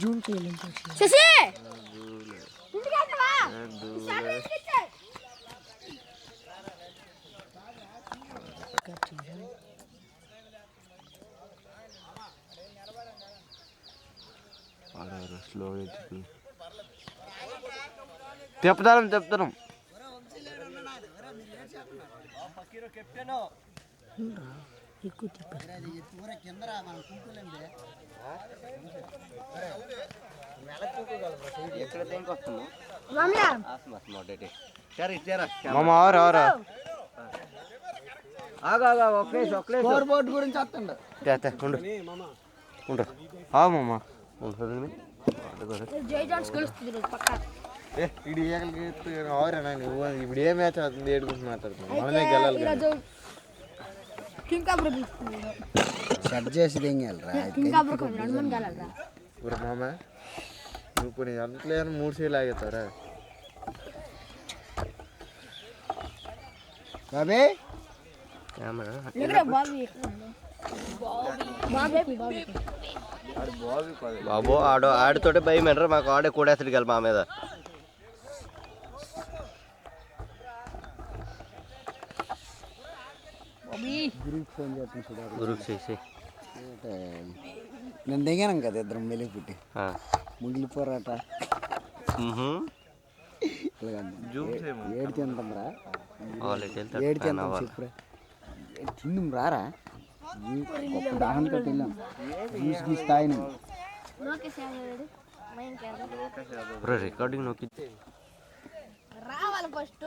Zoom చేయలేం Shashi slow చెప్తాను ఎక్కువ తిప్ప గురించి వస్తుండ ఇప్పుడు ఏ మ్యాచ్ అవుతుంది ఏడు గురించి మాట్లాడుతున్నాం మనమే గెలాలి షట్ చేసి ఇప్పుడు మామ ఇప్పుడు నీ అంతలే 3 సేలు ఆగుతారా బాబే బాబు ఆడితోటే భయం ఏంట్రా మాకు ఆడే కూడేస్తాడు కదా మా మీద గురుకు చేసి నేను దిగాను కదా ఇద్దరం మెలిగి పుట్టి ముగిలిపోరాట ఏడు తింటాంరా ఏడు తింటాం చెప్పురా తిందాం రారా గొప్ప దాహంతో వెళ్ళాం జ్యూస్ గీసి తాగినాం రికార్డింగ్ నొక్కి రావాలి ఫస్ట్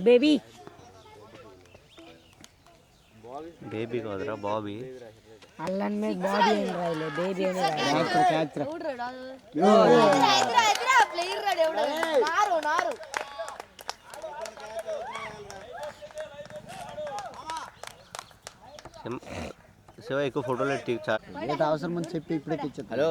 బేబీ బేబీ కాదురా బాబీ అల్లన్ మీద బాబీ అని రాయలే బేబీ అని శివ ఎక్కువ ఫోటోలు ఏదో అవసరం అని చెప్పి ఇప్పుడే తెచ్చా. హలో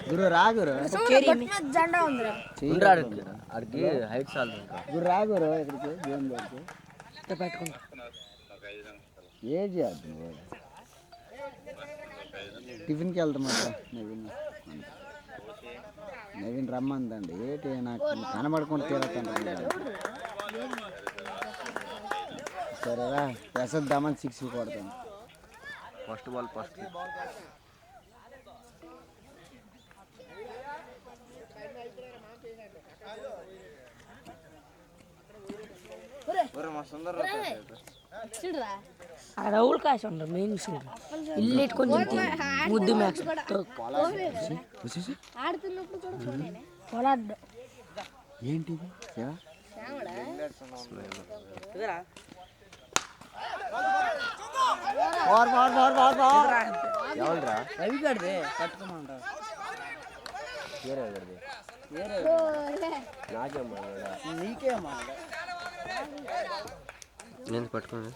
గురు రా గురు జెండా ఉంది అడిగి హైట్ చాలు గురు రా గురు ఇక్కడికి గేమ్ పెట్టుకుంటా ఏం చేద్దాం టిఫిన్కి వెళ్తాం అక్క నవీన్ రమ్మందండి ఏంటి నాకు కనబడకుండా తీరతాను సరేరా వేసేద్దామని 6 కొడతాను ఫస్ట్ బాల్ ఫస్ట్ రౌల్ కాశ ఉండరు మెయిన్ చూడు ఇల్లు కొంచెం ముద్దు మ్యాక్స్ ఏంటి రవిగాడిదే కట్టుకోమంటారు నీకేమా నేను పట్టుకోండి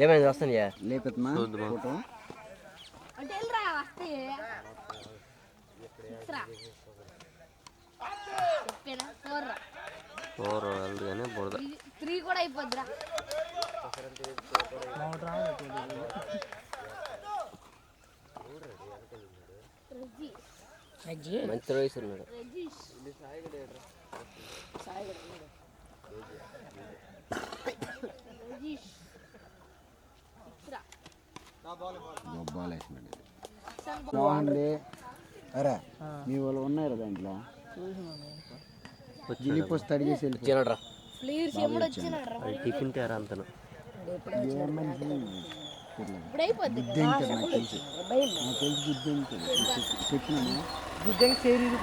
ఏమైంది వస్తాను లేపెత్తమా ఫోటో ఫోర్ వెళ్దు కానీ బుడద 3 కూడా అయిపోద్దిరా మంచి వయసు ఉన్నాడు బాగుంది అరే మీ వాళ్ళు ఉన్నారు దాంట్లో జిలిపోసి తడిగేసి తినడ్రా టిఫిన్ తేరా అంతను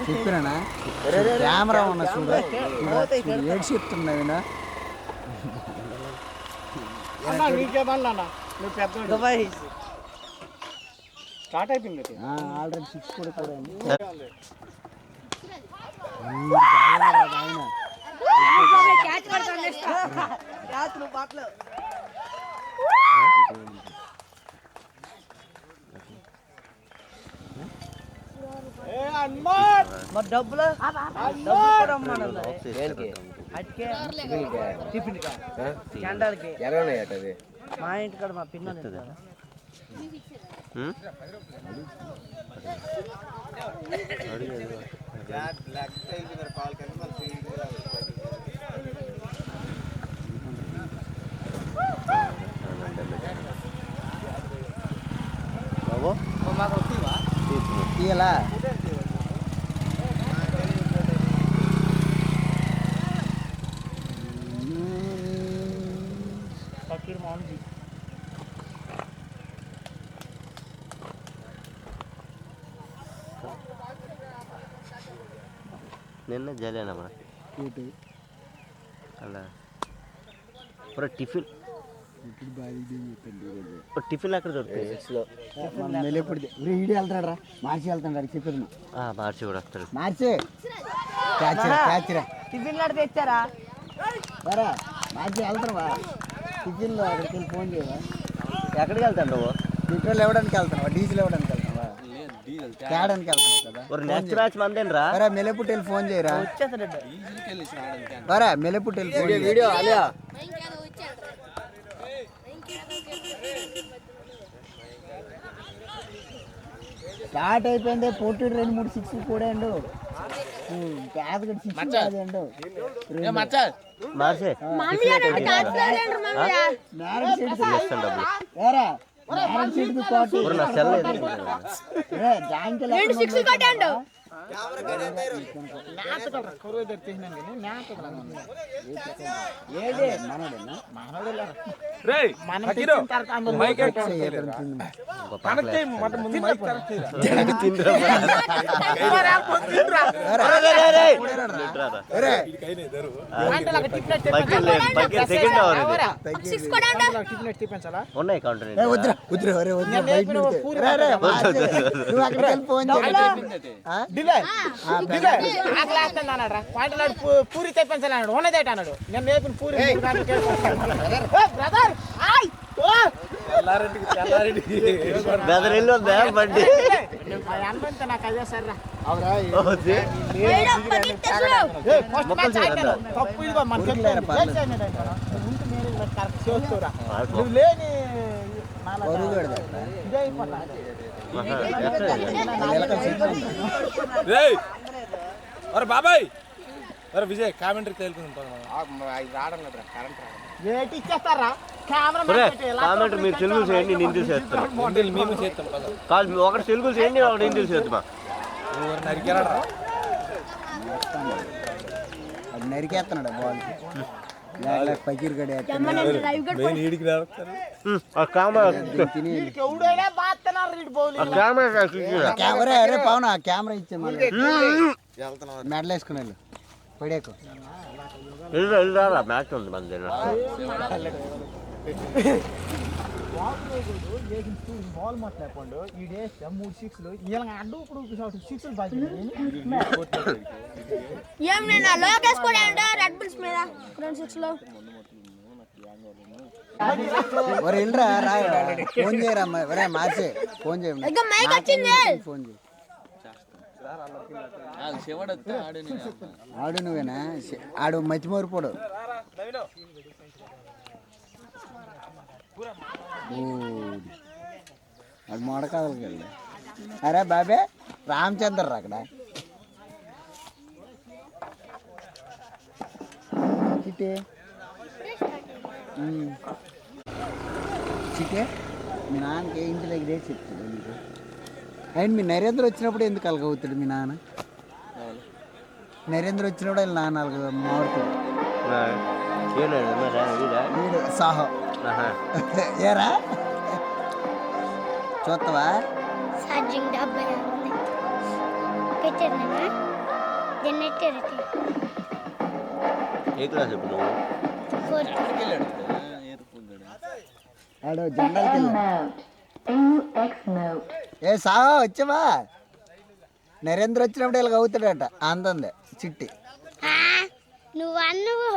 చెప్పినా కెమెరా ఉన్నా చూడ ఏడు చెప్తున్నా స్టార్ట్ అయిపోయింది ఆల్రెడీ 6 కూడా మా ఇంటికాడ మా పిన్నలు తీయలా ఫకీర్ మామ్జీ నిన్న జలేనా మన అలా పూరా టిఫిన్ టిఫిన్ అక్కడ దొరుకుతాయి ఈడు వెళ్తాడు రా మార్చి వెళ్తాడు చెప్పేది మార్చి కూడా వస్తాడు మార్చి టిఫిన్ లాంటి తెచ్చారా సరే మార్చి వెళ్తావా టిఫిన్లో అక్కడికి వెళ్ళి ఫోన్ చేయవా ఎక్కడికి వెళ్తాను నువ్వు పెట్రోల్ ఇవ్వడానికి వెళ్తున్నావా డీజిల్ ఇవ్వడానికి వెళ్తున్నావా తేడానికి వెళ్తున్నావు కదా నెక్స్ట్ మ్యాచ్ మందేనరా సరే మెల్లెపుట్టి వెళ్ళి ఫోన్ చేయరా వచ్చేస్తాడు సరే మెల్లెపుట్టి వెళ్ళి ఫోన్ వీడియో అలియా స్టార్ట్ అయిపోయింది పొట్టుడు 2-3 6 కూడా అండు పేదగడ 6 కాదండు మార్చే మ్యారేజ్ సీట్ ఏరా మ్యారేజ్ సీట్ కోటి నా సెల్ రే జాయింట్ లెక్క ఉన్నాయి కౌంటర్ ఫోన్ పూరి తెప్పించాలన్నాడు ఉన్నదేట అన్నాడు నేను నేర్పిన పూరి బండి నాకు అదే సర్రా తప్పు ఇదిగో మన చేస్తురా నువ్వు లేని ఇదే అయిపోతా బాబాయ్ అరే విజయ్ కామెంటరీ తేలుకుంటాం ఇచ్చేస్తారా కామెంటరీ మీరు తెలుగు చేయండి నేను తెలుగు చేస్తాను మేము చేస్తాం కాదు ఒకటి తెలుగు చేయండి ఒకటి నేను తెలుగు చేద్దామా నరికేస్తున్నాడు బాల్ పకీర్ గడి కెమెరా అరే పవన్ కెమెరా ఇచ్చే మెడల్ వేసుకుని వెళ్ళు పడేకు మ్యాచ్ ఉంది మన దగ్గర బాల్ మాట్లాడుకోండు ఈ డేస్ 3 6లు ఇలా అడ్డు ఇప్పుడు 6లు బాగా ఏం నేను లోకేష్ కూడా రెడ్ బుల్స్ మీద 6లో ఒరే ఇల్రా రా ఫోన్ చేయరా ఒరే మార్చే ఫోన్ చేయండి ఇంకా మైక్ వచ్చింది ఫోన్ చేయి ఆడు నువ్వేనా ఆడు మతిమోరిపోడు అది మోడకాదలకి వెళ్ళి అరే బాబే రామచంద్ర అక్కడ చిటే చిటే మీ నాన్నకి ఇంటి దగ్గరే చెప్తాడు నీకు అండ్ మీ నరేంద్ర వచ్చినప్పుడు ఎందుకు అలగవుతాడు మీ నాన్న నరేంద్ర వచ్చినప్పుడు ఆయన నాన్న అలగ మారుతాడు వీడు సాహో ఏరా చూస్తావా ఛార్జింగ్ డబ్బా పెట్టేనా జనరేటర్ ఏ క్లాస్ ఇప్పుడు నువ్వు ఆడు జెండాలకి ఏ సాహో వచ్చావా నరేంద్ర వచ్చినప్పుడు ఇలా అవుతాడట అంతంది చిట్టి. నువ్వు అన్నువు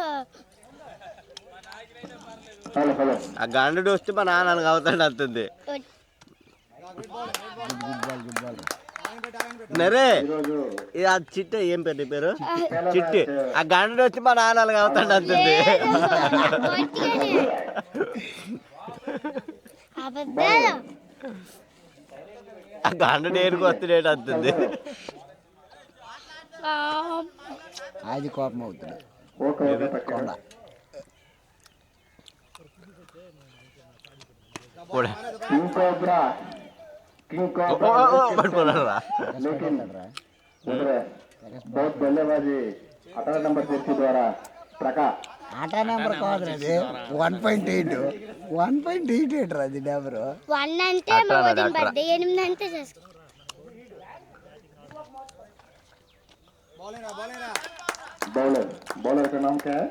ఆ గండు వస్తే మా నాన్న అవుతాడు అంటుంది. నరే ఆ చిట్టి ఏం పేరు నీ పేరు? చిట్టి. ఆ గండు వచ్చి మా నాన్న అవుతాడు అంటుంది. అబద్ధాలు. ఆ గండు నేరుకు వస్తున్నాడు అంటుంది. అది కోపం అవుతుంది. పడుకున్నాడు రా. ఆటా నెంబర్ కాదు అది 1.8. 1.8 రా అది నెంబరు. 1 అంటే మా వదిన బర్త్డే, 8 అంటే చేసుకో. बॉलर का नाम क्या है?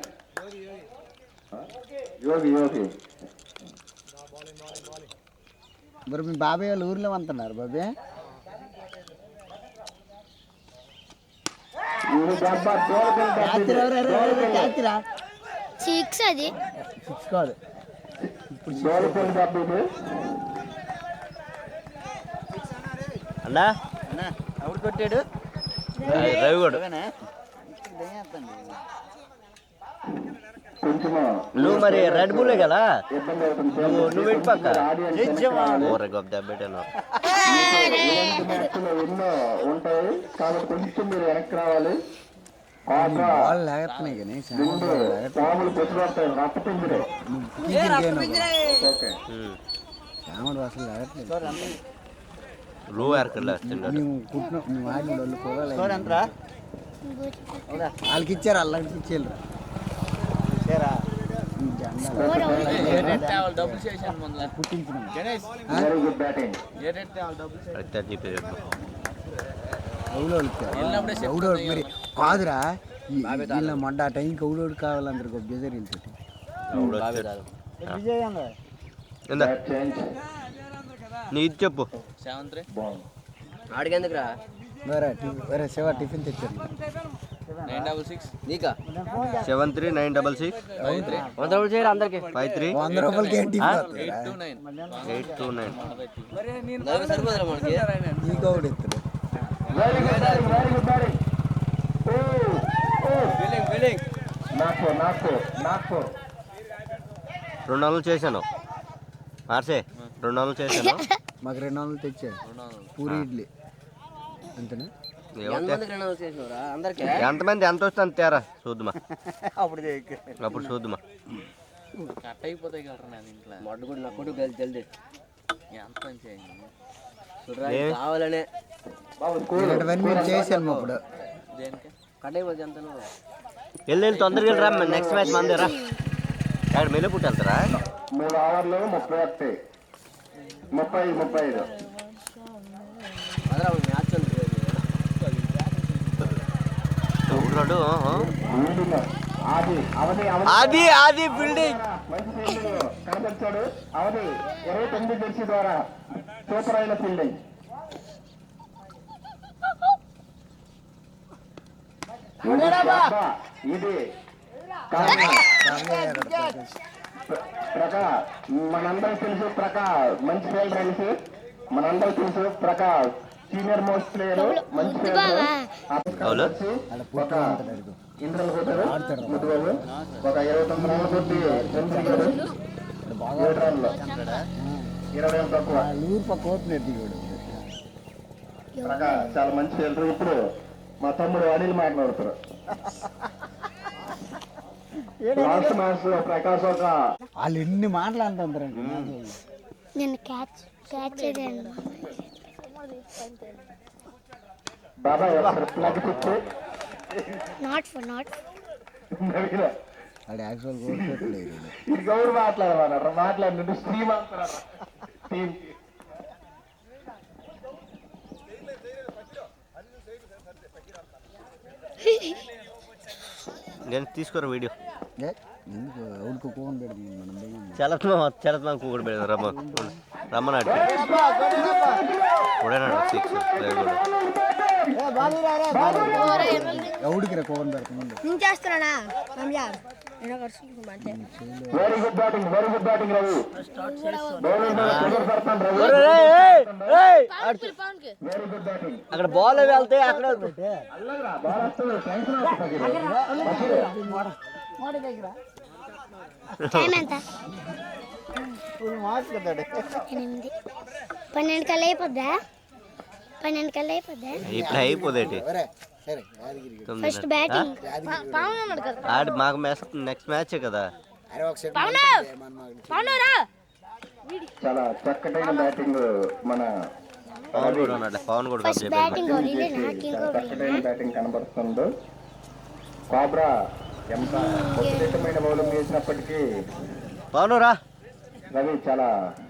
योगी योगी. మరి మీ బాబాయ్ వాళ్ళు ఊర్లో అంటున్నారు బాబాయ్. సిక్స్ అది 6 కాదు అన్నా ఎవడు కొట్టాడు? రవి కూడా. నువ్వు మరి రెడ్ బుల్లే కదా, నువ్వు ఇటు పక్క పెట్టాను. ఎన్నో ఉంటాయి కాబట్టి కొంచెం మీరు వెనక్కి రావాలి. బాల్ లాగుతున్నాయి కానీ పాములు పెట్టుకొస్తాయి రప్పటిందిరే. సాముడు అసలు లాగట్లేదు. రూ ఎరకల్లా వస్తున్నాడు. మేము కుట్టిన మేము ఆడిన వాళ్ళు పోవాలి. వాళ్ళకి ఇచ్చారు, వాళ్ళకి ఇచ్చేయారు. మరి కాదురా వీళ్ళ మొండ ఆ టైంకి అవుడోడు కావాలందరు బెజర్ వెళ్తుంది. నీ ఇది చెప్పు. ఆడికెందుకురా శివ టిఫిన్ తెచ్చారు. 7396 అందరికి 53 100 రూపాయలకి ఏంటి 829. సరిపోదురా మనకి. నీకు ఒకటి ఎత్తుడు. రెండు వందలు చేశాను మార్సే, 2 వందలు చేశాను. మాకు 2 వందలు తెచ్చాడు పూరి ఇడ్లీ అంతేనా? ఎంతమంది ఎంత వస్తే అంత తేరా చూద్దామా. అప్పుడు చూద్దామా. కట్ అయిపోతాయి కలరా ఇంట్లో మడ్డు కూడా నా కొడుకు కలిసి జల్దీ ఎంత పని చేయండి కావాలనే మీరు చేసాము అప్పుడు. దేనికి కట్ అయిపోతుంది ఎంత వెళ్ళి తొందరగా రా. నెక్స్ట్ మ్యాచ్ మంది రా. అక్కడ మెల్లి పుట్టి వెళ్తారా? 3 అవర్లు 31 35 మ్యాచ్ అది అది బిల్డింగ్ కనపరిచాడు. అవధి 29 జెర్సీ ద్వారా సూపర్ అయిన ఫీల్డింగ్. ఇది ప్రకాష్ మనందరికి తెలుసు. ప్రకాష్ మంచి ఫీల్డర్ అనేసి మనందరికి తెలుసు. ప్రకాష్ సీనియర్ మోస్ట్ ప్లేయర్, మంచి ఫీల్డర్. ఇంద్రలు కొట్టారు ముద్దుబాబు. ఒక 29 రన్లు కొట్టి సెంచరీ 7 రన్లు 20 రన్లు తక్కువ. ప్రకాష్ చాలా మంచి ఫీల్డర్. ఇప్పుడు మా తమ్ముడు అనిల్ మాట్లాడుతారు. లాస్ట్ మ్యాచ్ లో ప్రకాష్ ఒక వాళ్ళు ఎన్ని మాటలు అంటారు. నేను క్యాచ్ చేయండి బాబాయ్ ప్లగ్ తిప్పు. నాట్ ఫర్ అది యాక్చువల్ కోరుకోవట్లేదు. ఇది గౌరవ మాట్లాడమన్నారు. మాట్లాడినట్టు స్ట్రీమ్ అంటారు టీమ్. నేను తీసుకోరా వీడియో. ఎందుకు చలత్మా కూకుడు పెడదాం రమ్మనాడు. 6 ఎవడికి రా కోవన్ పెడుతుంది నేను చేస్తున్నానా రంజాన్ నేను కలుసుకుంటే very good batting Ravi very good batting అక్కడ బాల్ వెళ్తే అక్కడ బాల్ వస్తుంది టైం ఎంత 8 12 కల్లా అయిపోద్దా ఇప్పుడు అయిపోదేటి ఫస్ట్ బ్యాటింగ్ ఆడి మాకు నెక్స్ట్ మ్యాచ్ కదా. చాలా చక్కటైన బ్యాటింగ్ మన పవన్ కూడా ఉన్నాడు. పవన్ కూడా ఫస్ట్ బ్యాటింగ్ చక్కటైన బ్యాటింగ్ కనబడుతుంది. కోబ్రా ఎంత ఉత్తమమైన బౌలింగ్ వేసినప్పటికీ పవన్ రా రవి చాలా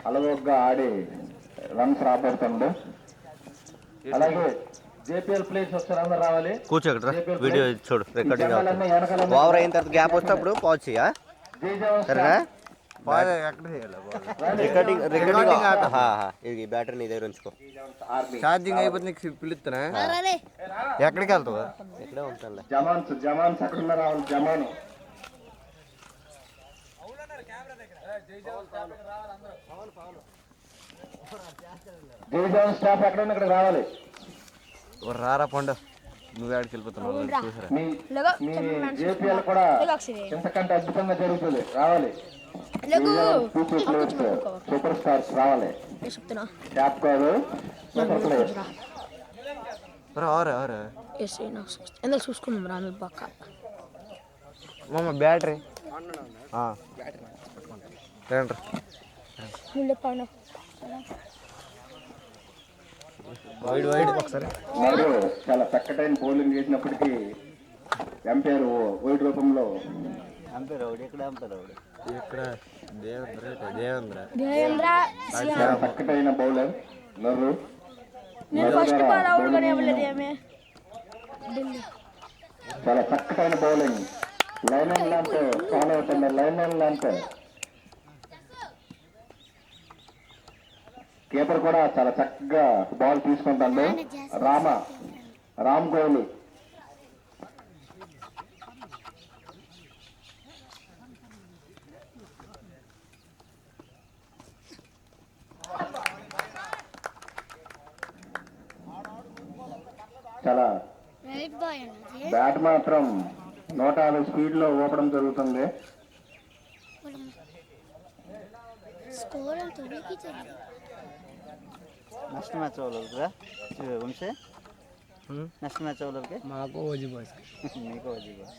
అలవోగ్గా ఆడి రన్స్ రాబడుతుంది. అలాగే జేపీఎల్ ప్లేస్ ఒకసారి అందరూ రావాలి. కూర్చో ఇక్కడ వీడియో చూడు రికార్డింగ్ ఓవర్ అయిన తర్వాత గ్యాప్ వస్తేప్పుడు పాజ్ చేయా సరేనా? రికార్డింగ్ ఇది బ్యాటరీ నీ దగ్గర ఉంచుకో. ఛార్జింగ్ అయిపోతే నీకు పిలుస్తున్నా ఎక్కడికి వెళ్తావు? ఇక్కడే ఉంటానులే. జమాన్స్ అక్కడ ఉన్నారు. రావాలి జమాన్ జైజాన్ స్టాఫ్ ఎక్కడైనా ఇక్కడ రావాలి. రారా పండు నువ్వు ఆడికి వెళ్ళిపోతున్నావు చూసారా? మీ జేపీఎల్ కూడా ఇంతకంటే అద్భుతంగా జరుగుతుంది. రావాలి సూపర్ స్టార్స్ రావాలి. ట్యాప్ కాదు సూపర్ ప్లేయర్స్. ఎందుకు చూసుకున్నాం రా మీ పక్క మామ బ్యాటరీ మరియు చాలా చక్కటైన బౌలింగ్ చేసినప్పటికీ ఎంపైర్ వైడ్ రూపంలో చాలా చక్కటైన బౌలర్ నర్రు చాలా చక్కటైన bowling. Line and length follow అవుతుంది. లైన్ అండ్ లెంత్ కీపర్ కూడా చాలా చక్కగా బాల్ తీసుకుంటాడు. రామ్ కోహ్లీ చాలా బ్యాట్ మాత్రం 150 స్పీడ్ లో ఊపడం జరుగుతుంది. నెక్స్ట్ మ్యాచ్ వాళ్ళకి వంశే నెక్స్ట్ మ్యాచ్ వాళ్ళకి మాకు ఓజీ బాస్ మీకు ఓజీ బాస్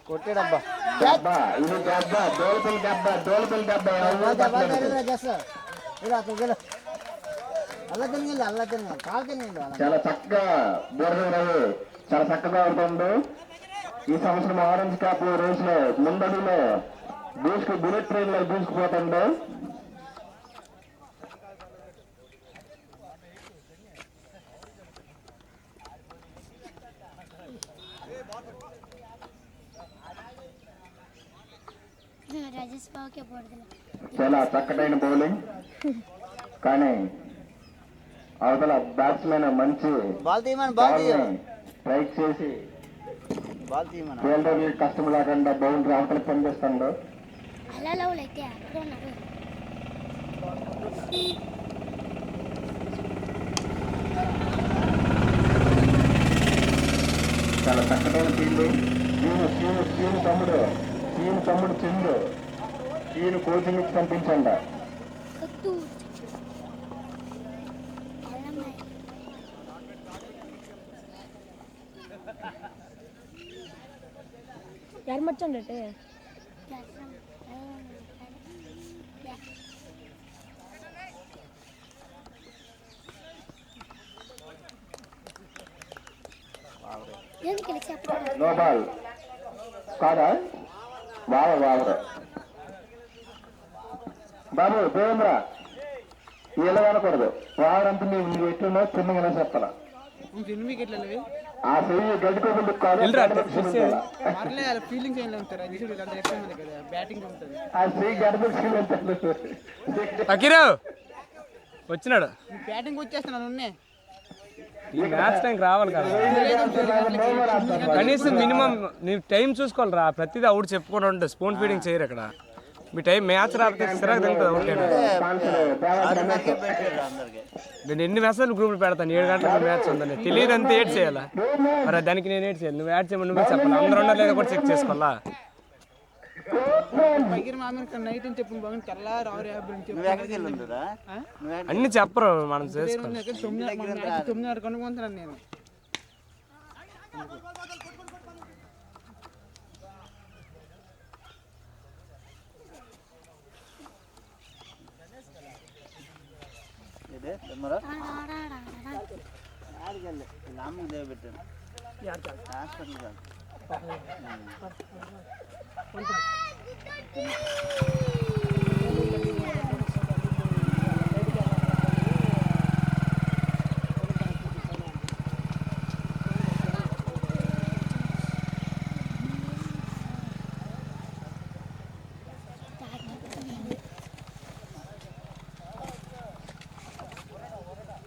కొట్టాడబ్బా ఇది దెబ్బ డోల్పిల్ దెబ్బ చాలా చక్కగా బోర్డు చాలా చక్కగా ఉంటుంది. ఈ సంవత్సరం ఆరెంజ్ క్యాప్ రేస్ లో ముందడిలో బుల్లెట్ ట్రైన్ లో దూసుకుపోతుండే. చాలా చక్కటైన బౌలింగ్ కానీ అవతల బ్యాట్స్మెన్ మంచి స్ట్రైక్ చేసి ఫీల్డర్ కష్టం లేకుండా బౌండరీ అవతల పనిచేస్తాడు. చాలా చక్కటైన ఫీల్డ్. తమ్ముడు చిందు ఈయన కోచింగ్ ఇచ్చి పంపించండి. ಯಾರು ಮಚ್ಚಂಡಟೆ నో బాల్ కాదా బాబు దేవేంద్ర ఇలా అనకూడదు. వాడంతా నువ్వు ఎట్లున్నావు చిన్నగానే చెప్పాలా. ఆ చెయ్యి గడ్డుకోకుండా ఫీలింగ్స్ ఏం ఉంటారు అది ఎక్కువ కదా బ్యాటింగ్ ఉంటుంది. ఆ చెయ్యి గడ్డపెట్టుకుని అకిరా వచ్చినాడు. బ్యాటింగ్ వచ్చేస్తున్నాను ఉన్నాయి ఈ మ్యాచ్ టైంకి రావాలి కదా, కనీసం మినిమం నీ టైం చూసుకోవాలిరా. ప్రతిదీ అవుట్ చెప్పుకొని ఉంటుంది. స్పూన్ ఫీడింగ్ చేయరు అక్కడ. మీ టైం మ్యాచ్ రాకపోతే సిరాకు తింటుంది. ఓకే నేను ఎన్ని మెసేజ్లు గ్రూపులు పెడతాను. 7 గంటలకు మ్యాచ్ ఉందని తెలియదు అంతే. ఏడ్ చేయాలా మరి దానికి నేను ఏడ్ చేయాలి. నువ్వు యాడ్ చేయమని నువ్వే చెప్పాలి. అందరూ ఉన్నారు లేదా కూడా చెక్ చేసుకోవాలా. అన్ని చెప్పరు, మనం చేసుకోవాలి. 9:30 కొనుక్కుంటున్నాను నేను.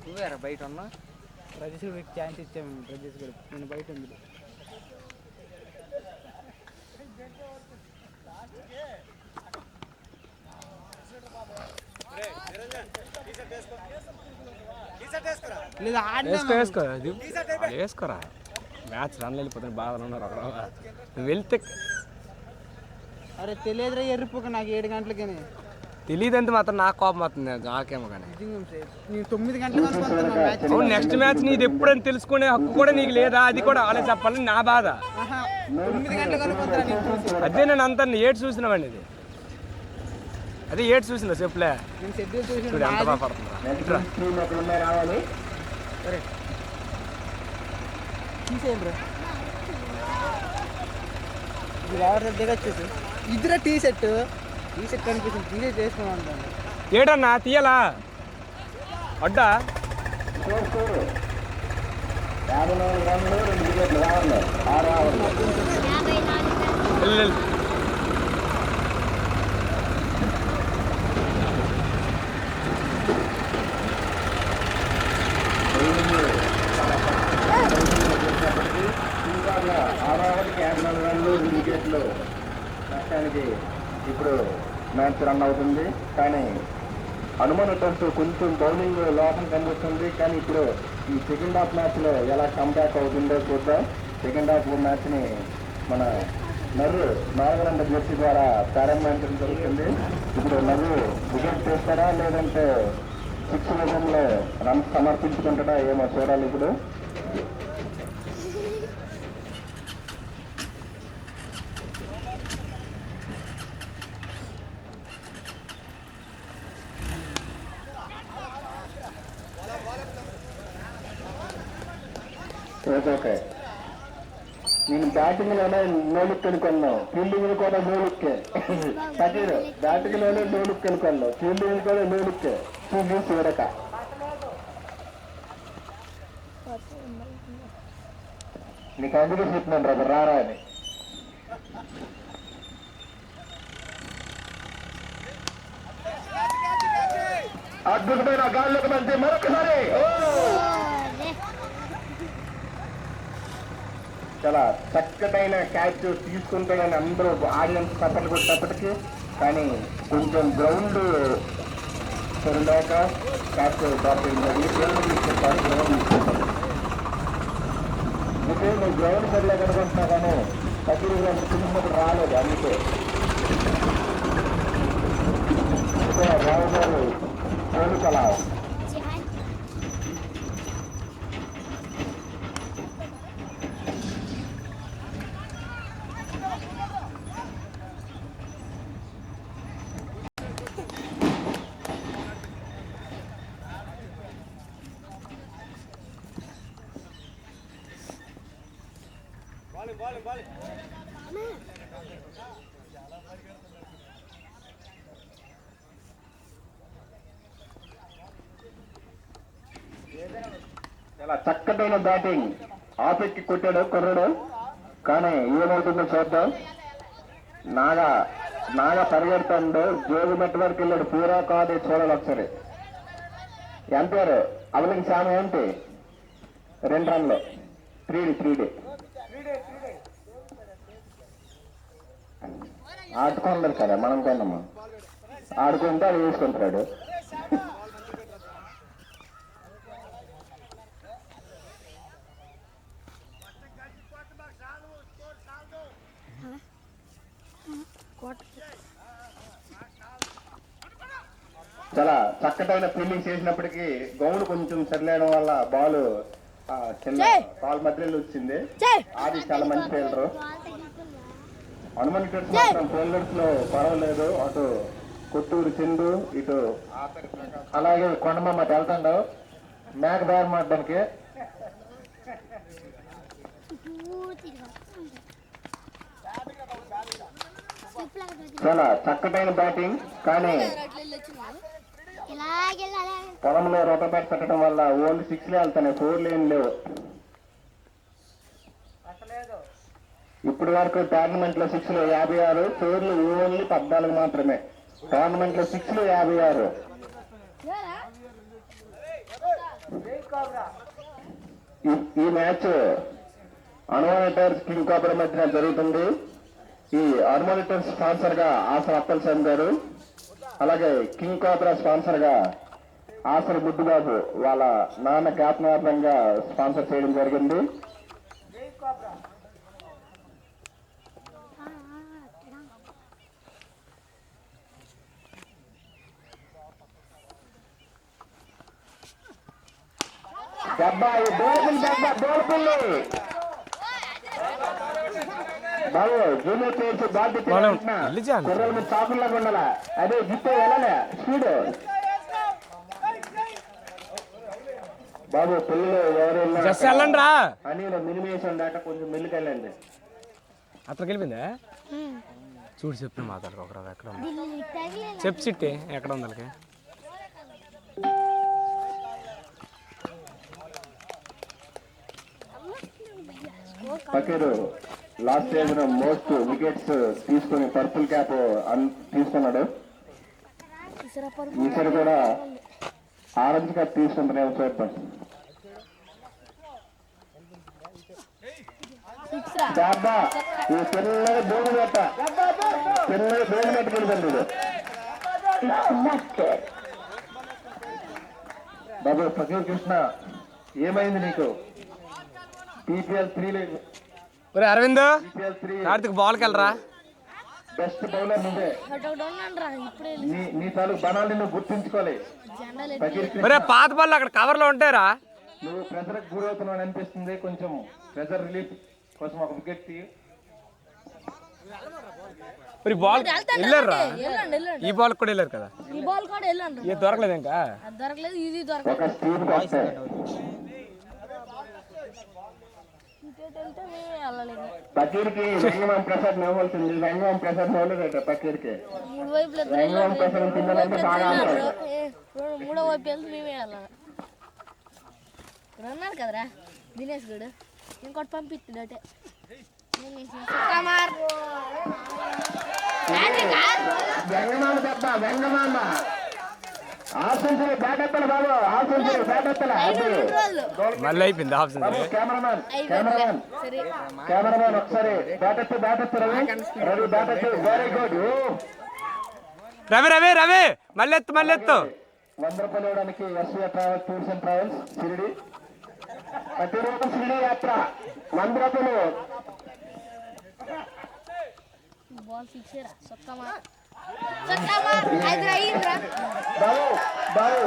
నువ్వేరా బయట ఉన్నా? ప్రదేశ్ ఛాన్స్ ఇచ్చాము. ప్రదేశ్ కూడా నేను బయట ఉంది. వేసుకోరా. మ్యాచ్ రన్ వెళ్ళిపోతుంది. బాగా ఉన్నారు అక్కడ. నువ్వు వెళ్తే అరే తెలియదురా ఎర్రిపోక నాకు 7 గంటలకి తెలియదంటే మాత్రం నాకు కోపం అవుతుంది. నాకేమో కానీ 9 గంటలకు అవును. నెక్స్ట్ మ్యాచ్ నీది ఎప్పుడని తెలుసుకునే హక్కు కూడా నీకు లేదా? అది కూడా వాళ్ళే చెప్పాలని నా బాధ. 9 గంటలకు అదే నేను అంతా ఏడు చూసినావండి. ఇది అదే ఏడు చూసిన చెప్పులే. చూడు ఎంత బాగా పడుతుందా. తీసేయండి దిగొచ్చేసి ఇద్దరు టీ షర్ట్ కనిపిస్తుంది. తీసే చేసుకుని ఉంటాను. ఏడన్నా తీయాలా అడ్డా? 54 రన్లు 2 వికెట్లు రావాలి. 6 ఓవర్లు. ఇంకా 6 ఓవర్లకి 54 రన్లు 2 వికెట్లు నష్టానికి ఇప్పుడు మ్యాచ్ రన్ అవుతుంది. కానీ హనుమాన్ టెస్ట్ కొంచెం బౌలింగ్ లోపం కనిపిస్తుంది. కానీ ఇప్పుడు ఈ సెకండ్ హాఫ్ మ్యాచ్లో ఎలా కంబ్యాక్ అవుతుందో చూద్దాం. సెకండ్ హాఫ్ మ్యాచ్ని మన నర్రు 4 నెంబర్ జెర్సీ ద్వారా ప్రారంభించడం జరుగుతుంది. ఇప్పుడు నర్రు వికెట్ చేస్తారా లేదంటే 6 విజయంలో రన్స్ సమర్పించుకుంటాడా ఏమో చూడాలి. ఇప్పుడు ఓకే, నేను బ్యాటింగ్లోనే నోలుక్ అనుకున్నాను. ఫీల్డింగ్ కూడా నోలుక్కే. సగీరు బ్యాటింగ్లోనే నోలుక్ అనుకున్నాను. ఫీల్డింగ్ కూడా నోలుక్కే. ఫీల్డింగ్ చూడక నీకు అందుకే చెప్తున్నాను రా రారా అని. అద్భుతమైన గాల్లోకి మంచి మరొకసారి చాలా చక్కటైన క్యాచ్ తీసుకుంటాడని అందరూ ఆడియన్స్ చప్పట్లు కొట్టేటప్పటికీ, కానీ కొంచెం గ్రౌండ్ సరిలేక క్యాచ్ డ్రాప్ అయింది. తీసుకుంటారు గ్రౌండ్ తీసుకుంటారు. అయితే నువ్వు గ్రౌండ్ సరిలేక అనుకుంటున్నా కానీ తగ్గిన చిన్నప్పుడు రాలేదు. అందుకే రావు గారు కోరికలా చాలా చక్కటైన బ్యాటింగ్ ఆపెక్కి కొట్టాడు కుర్రాడు, కానీ ఏమవుతుందో చూద్దాం. నాగా పరిగెడతాడు, జోగు మెట్ట వరకు వెళ్ళాడు. పూరా కాదు చూడాలి ఒకసారి. ఎంపారు అవలింగ్ శామ ఏంటి 2 రన్లు 3D ఆడుకోలేదు కదా, మనం కొన్నాము. ఆడుకుంటే అది వేసుకుంటాడు. చాలా చక్కటైన ఫీల్డింగ్ చేసినప్పటికీ గౌండ్ కొంచెం సరిలేయడం వల్ల బాల్ చిన్న కాల్ మధ్యలో వచ్చింది. అది చాలా మంచి ఫీల్డరు. హనుమన్ కిడ్స్ మాత్రం ఫీల్డర్స్ లో పర్వాలేదు. అటు కొత్తూరు చిందు, ఇటు అలాగే కొండమమ్మ వెళ్తాడు మేక బేరం ఆడడానికి. చాలా చక్కటైన బ్యాటింగ్, కానీ పొలంలో రోటోబ్యాట్ పెట్టడం వల్ల ఓన్లీ 6 వెళ్తాయి, 4 లేన్ లేవు. ఇప్పటి వరకు టోర్నమెంట్ లో 6లు 56, 4లు ఓన్లీ 14 మాత్రమే. టోర్నమెంట్ లో 6లు 56. ఈ మ్యాచ్ అన్వానిటర్స్ కింగ్ కాబ్రా మధ్యన జరుగుతుంది. ఈ అన్వానిటర్స్ స్పాన్సర్ గా ఆసర్ అప్పల్ సామ్ గారు, అలాగే కింగ్ కాబ్రా స్పాన్సర్ గా ఆసర్ బుడ్డుబాబు వాళ్ళ నాన్న జ్ఞాపనార్థంగా స్పాన్సర్ చేయడం జరిగింది. బాబు జూనియర్ ప్లేయర్స్ బాధ్యత చాకుల్లాగా ఉండాలా. అదే గిట్టే వెళ్ళాలి స్పీడ్. బాబు పిల్లలు ఎవరైనా అని మినిమేషన్ దాకా కొంచెం మెల్లికి వెళ్ళండి. అక్కడికి వెళ్ళిపోయిందా చూడు, చెప్పి మాట్లాడుకో. ఎక్కడ చెప్పు చిట్టి ఎక్కడ ఉంది వాళ్ళకి. పకీరు లాస్ట్ ఇయర్ మోస్ట్ వికెట్స్ తీసుకుని పర్పుల్ క్యాప్ తీసుకున్నాడు. ఈసారి కూడా ఆరెంజ్ క్యాప్ తీసుకుంటున్నాము చూద్దాం. ఈ చిన్నగా భూమి పెట్ట చిన్నగా భూమి పెట్టుకెళ్ళిపోయింది. బాబు ఫకీర్ కృష్ణ ఏమైంది నీకు? PPL 3 అరవింద్ కార్తిక్ బాల్కి వెళ్ళరా. బెస్ట్ బౌలర్ నువ్వే. నీ తాలూకు బనాల్ని నువ్వు గుర్తించుకోవాలి. పాత బాల్ అక్కడ కవర్ లో ఉంటారా? నువ్వు ప్రెజర్ గురవుతున్నావు అనిపిస్తుంది. కొంచెం ప్రెజర్ రిలీఫ్ కోసం ఒక వికెట్ తీ. బాల్ వెళ్ళారా? ఈ బాల్ కూడా వెళ్ళారు కదా. ఈ బాల్ కూడా వెళ్ళండి. ఇది దొరకలేదు ఇంకా. దొరకలేదు, ఇది ఒక స్టీవ్ వస్తాయి. పకీర్కి వెంగమాం ప్రసాద్ నవ్వాల్సింది. వెంగమాం ప్రసాద్ నవ్వలేదు పకీర్కి. వెంగమాం ప్రసాద్ తిన్నారంటే బాగా ఆడతారు. 3వ వైపు వెళ్తే మేమే వెళ్ళాలి. ఉన్నారు కదరా దినేష్ గడు, ఇంకోటి పంపిస్తున్నాడు. వెంగమామ దెబ్బ, వెంగమామ హాఫ్ సెంచరీ బ్యాట్ ఎత్తాలి బాబు. హాఫ్ సెంచరీ బ్యాట్ ఎత్తాలి. మళ్ళీ అయిపోయింది హాఫ్ సెంచరీ. కెమెరామెన్ ఒకసారి బ్యాట్ ఎత్తు రవి. రవి బ్యాట్ ఎత్తు. Very good. రవి రవి రవి మళ్ళీ ఎత్తు 100 రూపాయలు ఇవ్వడానికి SVR travels tours and travels Shirdi. ప్రతిరోజు షిరిడి యాత్ర 100 రూపాయలు. బాల్ ఫిక్స్ రా సొక్కమా బాబు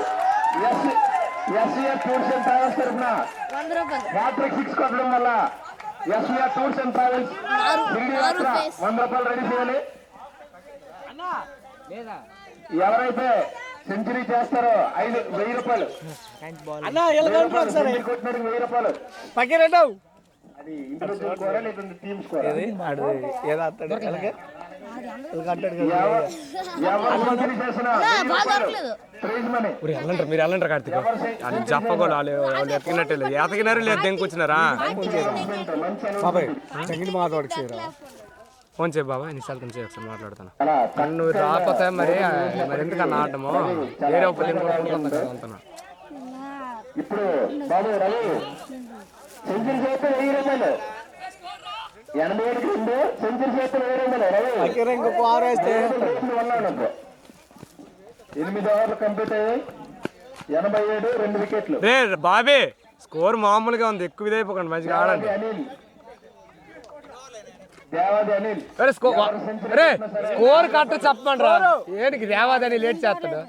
ఎస్వీఆర్ టూర్స్ అండ్ ట్రావెల్స్ తరఫున 100 రూపాయలు హ్యాట్రిక్ 6 కొట్టడం వల్ల SVR tours and travels Shirdi యాత్ర 100 రూపాయలు రెడీ చేయాలి. ఎవరైతే సెంచరీ చేస్తారో 1000 రూపాయలు. కొట్టినట్టు 1000 రూపాయలు. అది ఇండివిజువల్ స్కోరా లేదంటే టీమ్ స్కోరా? మీరు వెళ్ళంటారు కార్తీక్ అది జప్పగోలు వాళ్ళు ఎతికినట్టే లేదు ఎతకినారు లేదు దెంకొచ్చినారా ఫోన్ చేయ బాబా ఎన్నిసార్లు కొంచెం ఒకసారి మాట్లాడతాను నువ్వు రాకపోతే మరి ఎందుకన్నా ఆడము వేరే ఒక అంటున్నా ఇప్పుడు బాబు రవి సెంచరీ చేస్తే 1000 రూపాయలు 87కి 2 సెంచరీ చేస్తే 1000 రవి ఇంకొక 6 వేస్తే 8 ఓవర్లు కంప్లీట్ అయ్యాయి 87 2 వికెట్లు రే బాబీ స్కోర్ మామూలుగా ఉంది ఎక్కువ ఇదైపోకండి మంచిగా ఆడండి అనిల్ దేవాది అనిల్ స్కోర్ కట్ట చెప్పండి రా ఏంటికి దేవాది అని లేట్ చేస్తాడు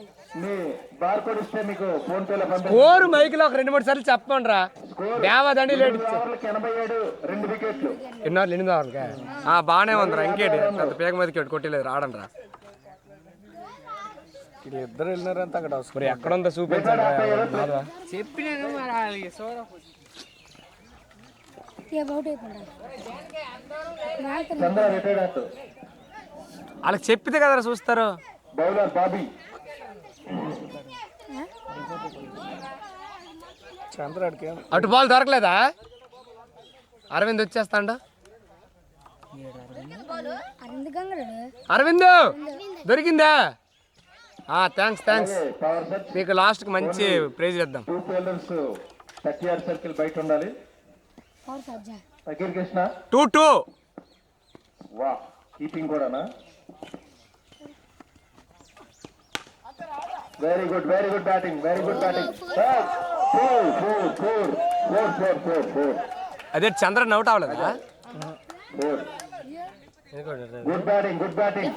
మీ బార్ కోడ్ ఇస్తే మీకు ఫోన్ పేలో స్కోర్ మైక్ లో ఒక 2-3 సార్లు చెప్పండి రా దేవాదండి లేట్ 87 2 వికెట్లు ఎన్ని ఓవర్లకే బాగానే ఉందిరా ఇంకేటి పెద్ద పేగ మీదకి కొట్టలేదు రాడండి రా ఇద్దరు వెళ్ళినారంత అక్కడ మరి ఎక్కడ ఉందో చూపించండి చంద్ర రిటైర్డ్ అవుతూ వాళ్ళకి చెప్పితే కదరా చూస్తారు బౌలర్ బాబీ చంద్రాడికి అటు బాల్ దొరకలేదా అరవింద్ వచ్చేస్తాండ అరవింద్ దొరికిందా థ్యాంక్స్ పవర్ సెట్ మీకు లాస్ట్ కి మంచి ప్రైజ్ ఇద్దాం 2 ఫీల్డర్స్ 30 యార్డ్ సర్కిల్ బయట ఉండాలి ఫకీర్ కృష్ణ 2-2 వా కీపింగ్ కూడానా వెరీ గుడ్ బ్యాటింగ్ 4 అదే చంద్రన్ అవుట్ అవ్వలేదా గుడ్ బ్యాటింగ్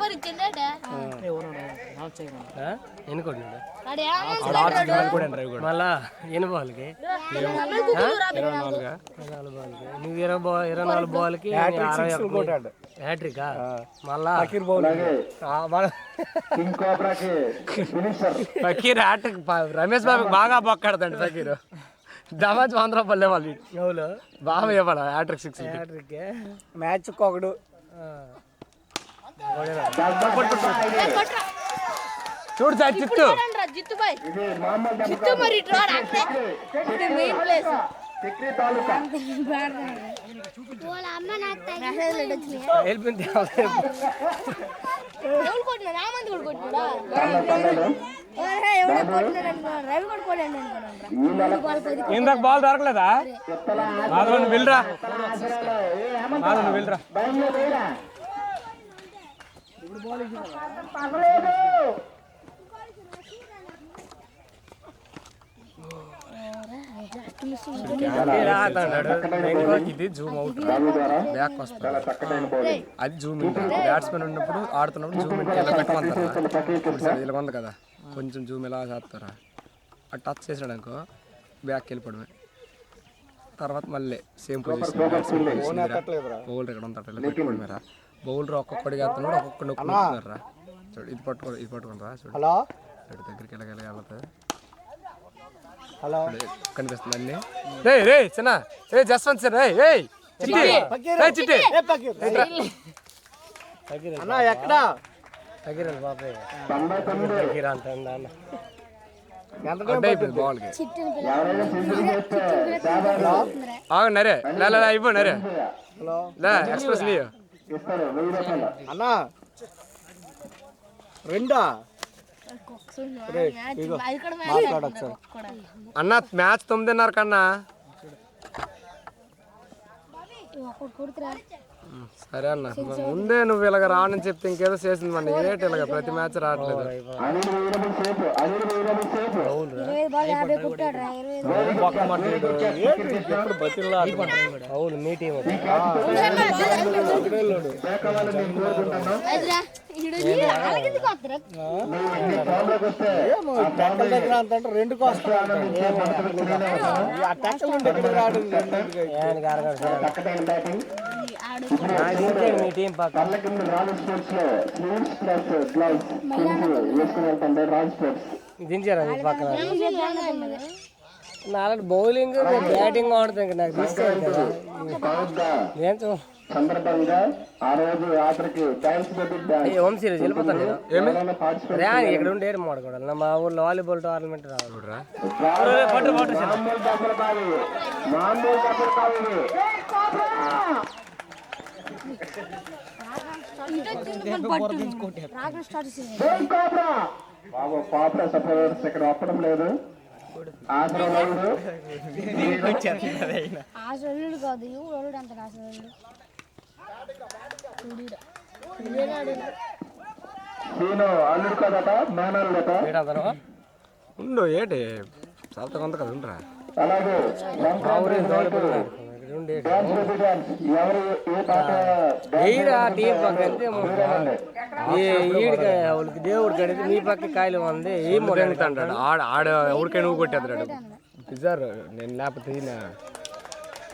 మళ్ళా ఎన్ని బాల్కి 24 బాల్కి హ్యాట్రికా మళ్ళా king కోబ్రాకి finisher Fakir hat trick Ramesh Babu బాగా బొక్కాడతండి ఫకీర్ దమాజ్ 100 రూపాయలు ఇవ్వాలి ఎవరు బాగా ఇవ్వాలి హ్యాట్రిక్ 6 మ్యాచ్ ఒకడు చూడు సార్ చిత్తు ఇది మహమ్మద్ సిక్రీ తాలూకా ఇందాక బాల్ దొరకలేదా మాధవన్ వెళ్ళరా ఇది జూమ్ అవుట్ బ్యాక్ వస్తుంది అది జూమ్ ఇన్ బ్యాట్స్మెన్ ఉన్నప్పుడు ఆడుతున్నప్పుడు జూమ్ ఇన్ ఇలా పెట్టుకుంటారా ఇలా ఉంది కదా కొంచెం జూమ్ ఇలా చేస్తారా ఆ టచ్ చేసాడు అనుకో బ్యాక్ వెళ్ళిపోవడమే తర్వాత మళ్ళీ సేమ్ పొజిషన్ బౌలర్ ఇక్కడ ఉంటారు ఇలా పెట్టుకోవడమేరా బౌలర్ ఒక్కొక్కడికి వేస్తున్నాడు ఒక్కొక్కటి నొక్కుతున్నారా చూడు ఇది పట్టుకుంటారా చూడు దగ్గరికి వెళ్తుంది హలో కనిపిస్తుంది అన్ని రే చిన్న జస్వంత్ సార్ చిట్టి అన్నా ఎక్కడా తగిరాలి బాబాయ్ బాల్కి నరే ఇవ్వు నరే ఎక్స్ప్రెస్ అన్నా రెండా అన్న మ్యాచ్ 9:30 కన్నా సరే అన్న ముందే నువ్వు ఇలాగ రానని చెప్తే ఇంకేదో చేసింది మన ఏటి ఇలాగ ప్రతి మ్యాచ్ రావట్లేదు అవును మీ టీం రెండు మీ టీం దించారా మీ పక్కన నాలుగు బౌలింగ్ బ్యాటింగ్ ఆడుతుంది నాకు తీసుకెళ్తా సందర్భంగా ఆ రోజు రాత్రికి డాన్స్ హోమ్ సిరీస్ వెళ్ళిపోతాను నేను ఇక్కడ ఉండే మాడుకోవాలి మా ఊర్లో వాలీబాల్ టోర్నమెంట్ బాబు పాప సపోర్టర్స్ ఇక్కడ ఒప్పడం లేదు. ఆశ్రమంలో ఆశ్రయుడు కాదు ఎవడు అంత ఆశ్రయుడు నేను అల్లుడు కదట మేనల్లుడట. ఉండు ఏంటి చాలా కొంత కదా ఉండరా అలాగే ఎవరు ఏ పాట ఈడికి దేవుడు కడితే మీ పక్క కాయలు ఉంది ఏం అంటాడు ఆడ ఎవరికైనా నువ్వు కొట్టేస్తాడు సార్. నేను లేకపోతే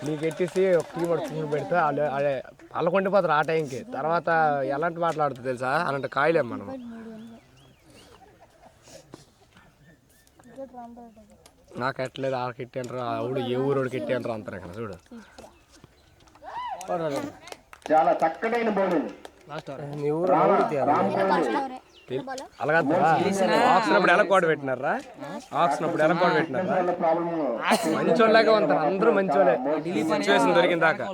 నీకు ఎట్టేసి ఒక టీ పడుతుంది పెడితే వాళ్ళు కొండిపోతారు ఆ టైంకి. తర్వాత ఎలాంటి మాట్లాడుతుంది తెలుసా అలాంటి కాయలేం మనం. నాకు ఎట్లేదు వాళ్ళకి ఎట్టాను ఆవిడ ఏ ఊరోడికి ఎట్టాను అంటారు ఇక్కడ చూడు. చాలా చక్కనైన బౌలింగ్. మీ ఊరు అలాగంటారా ఆక్సిన్ అప్పుడు ఎలా కోడ పెట్టినారా? ఆక్సిన్ అప్పుడు ఎలా కోడ పెట్టినారా? మంచోళ్ళగా ఉంటారు అందరూ మంచోళ్ళే. సిచ్యువేషన్ దొరికిన దాకా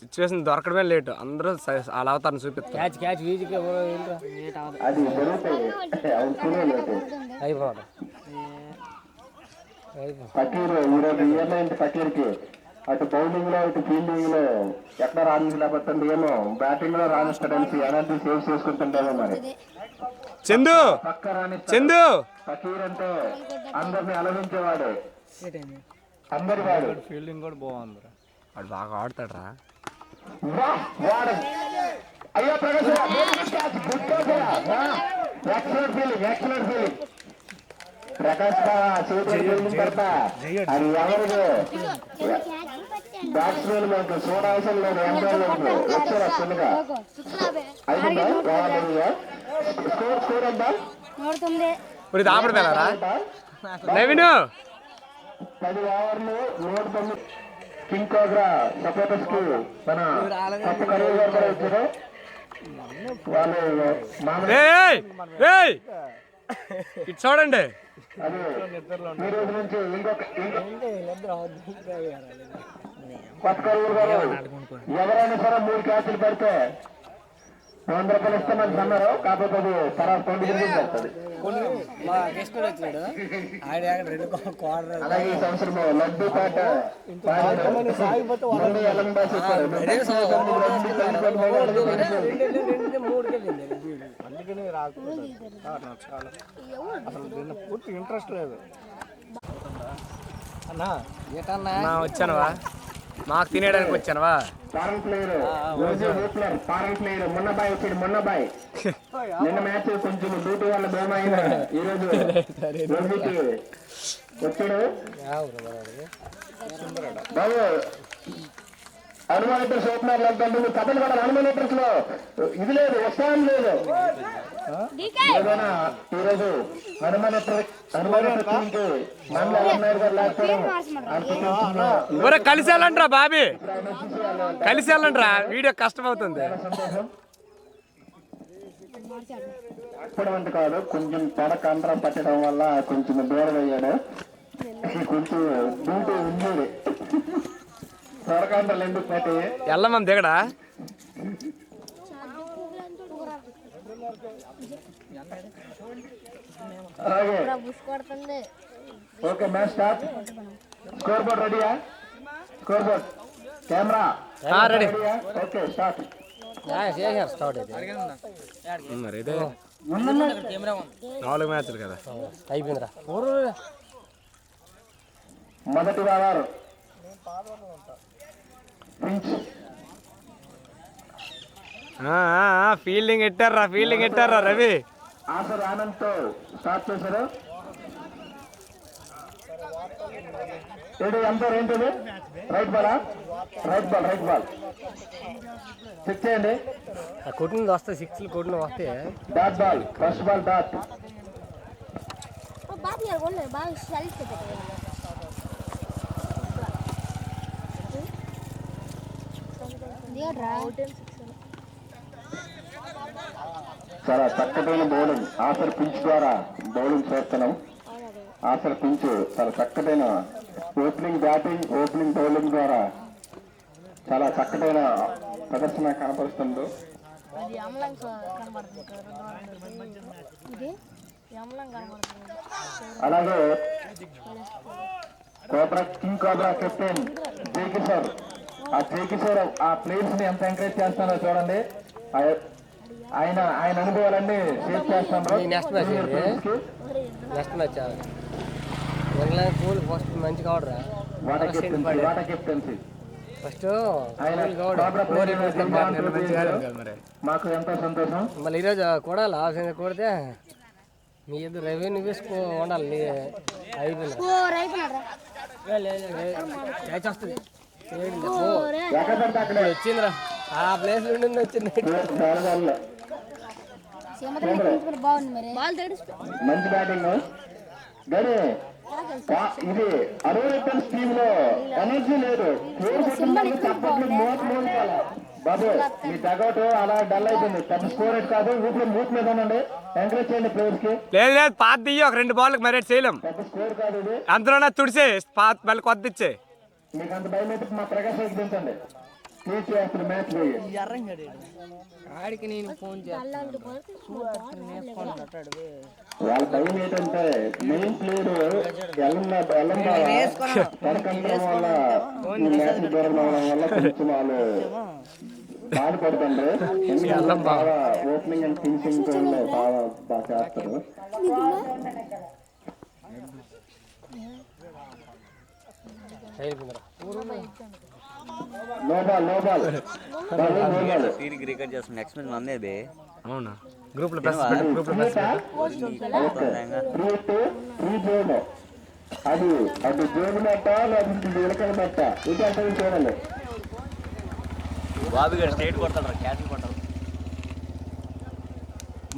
సిచ్యువేషన్ దొరకడమే లేటు. అందరూ వాళ్ళ అవతారం చూపిస్తారు. అయిపోవడం ఫకీర్ ఈరోజు ఏమైంది ఫకీర్కి? అటు బౌలింగ్ లో ఇటు ఫీల్డింగ్ లో ఎక్కడ రాణించలేకపోతుంది. ఏమో బ్యాటింగ్ లో రాణిస్తాడని ఎనర్జీ సేవ్ చేసుకుంటుంటామో మరి. చందు పక్క రాణి చందు ఫకీర్ అంటే అందరిని అలవించేవాడు, అందరి వాడు. ఫీల్డింగ్ కూడా బాగుంది. వాడు బాగా ఆడతాడు రా. అయ్యో Prakash excellent feeling, excellent feeling. Prakash super fielding పెడతా. అది ఎవరిదో బ్యాట్స్మెన్ మనకు చూడాల్సిన లేదు. వచ్చారు చిన్నగా స్కోర్ స్కోర్ అంతా ఆపడతారా నవీను? 10 ఓవర్లు 109. కింగ్ కోబ్రా సపోర్టర్స్ కి మన కొత్త కరీర్ గారు కూడా వచ్చారు. వాళ్ళు ఇటు చూడండి. అది ఈ రోజు నుంచి ఇంకొక కొత్త కరీర్ గారు ఎవరైనా సరే 3 క్యాచ్లు పెడితే 100 రూపాయలు ఇస్తామని అన్నారు. కాకపోతే అది తర్వాత 20 పెడుతుంది. అలాగే ఈ సంవత్సరం లడ్డు పాట ఇంట్రెస్ట్ లేదు వచ్చానవా? మాకు తినేయడానికి వచ్చానవా? ఫారెన్ ప్లేయర్ ఫారెన్ ప్లేయర్ మొన్నబాయ్ వచ్చాడు. మొన్నబాయ్ నిన్న మ్యాచ్ కొంచెం డ్యూటీ వల్ల భయమైన ఈ రోజు రోజుకి వచ్చాడు. బాబు హనుమానిటర్స్ ఓపెనర్ వెళ్తాడు. కథలు పడాలి. హనుమానిటర్స్ లో ఇది లేదు, ఉత్సాహం లేదు. ఏదైనా ఈ రోజు హనుమానిటర్ కలిసి వెళ్ళండిరా బాబీ, కలిసి వెళ్ళండిరా. వీడియో కష్టం అవుతుంది. ఇప్పటి కాదు, కొంచెం తొడ కంట్రం పట్టడం వల్ల కొంచెం దూరం అయ్యాడు. కొంచెం డ్యూటీ ఉంది. త్వరకంటలు ఎందుకు పట్టి వెళ్ళమని దిగడా? అలాగే okay match start. Score board రెడీయా? Score board camera ready. Okay start. Start అయితే 4 మ్యాచ్లు కదా అయిపోయిందిరా. మొదటి వారు పించ్ ఫీల్డింగ్ ఎట్టారా, ఫీల్డింగ్ ఎట్టారా రవి. ఆసర్ ఆనంద్ తో స్టార్ట్ చేశారు. ఎంపైర్ ఏంటిది? రైట్ బాలా? Right ball, right ball check చేయండి. కొట్టినది వస్తే 6 కొట్టినవి వస్తే dot ball, first ball dot. చాలా చక్కటైన బౌలింగ్ ఆసర్ పించ్ ద్వారా బౌలింగ్ చేస్తున్నాం. ఆసర్ పించ్ చాలా చక్కటైన ఓపెనింగ్ బ్యాటింగ్ ఓపెనింగ్ బౌలింగ్ ద్వారా చాలా చక్కటైన ప్రదర్శన కనపరుస్తుంది. అలాగే cobra king cobra captain Jayakishore Jayakishore ఆ ప్లేయర్స్ ని ఎంత ఎంకరేజ్ చేస్తారో చూడండి. ఆయన అనుభవాలన్నీ షేర్ చేస్తున్నారు. Next match England cool first మంచిగా ఆడరా వాటా కెప్టెన్సీ ఫస్ట్ మాకు ఎంతో సంతోషం. మళ్ళీ ఈరోజు కూడాలి ఆఫీస్ కొడితే మీ ఇద్దరు రెవెన్యూ వేసుకో ఉండాలి. వచ్చిందిరా ఆ ప్లేస్ నుండి వచ్చింది. మంచి బ్యాటింగ్ ఇది 60 రన్స్ టీమ్ లో ఎనర్జీ లేదు. బాబు మీ డగౌట్ అలా డల్ అయిపోయింది. పెద్ద స్కోర్ కాదు. ఊపిలో మూట్ మీద ఉండండి. ఎంకరేజ్ చేయండి ప్లేయర్స్ కి. లేదు పాత దియ్యి ఒక 2 బాల్కి మరి చేయలేం. పెద్ద స్కోర్ కాదు ఇది. అందులోనే తుడిసే పాత మళ్ళీ కొత్త ఇచ్చే. మీకు అంత భయం అయితే మా ప్రకాశ్ దించండి. ప్లీజ్ చేస్తారు మ్యాచ్ పోయి ఆడికి నేను ఫోన్ చేస్తాను. వాళ్ళ భయం ఏంటంటే మెయిన్ ప్లేయర్ తనకంతరం వల్ల ఈ మ్యాచ్ దూరం అవడం వల్ల కొంచెం వాళ్ళు బాధపడుతుండ్రు. ఎందుకంటే బాగా ఓపెనింగ్ అండ్ ఫినిషింగ్ లో బాగా చేస్తారు. అవునా గ్రూప్ లో అది అది జోడు మెట్ట లేకపోతే జీలకర్ర మెట్ట ఇది అంటే చూడండి.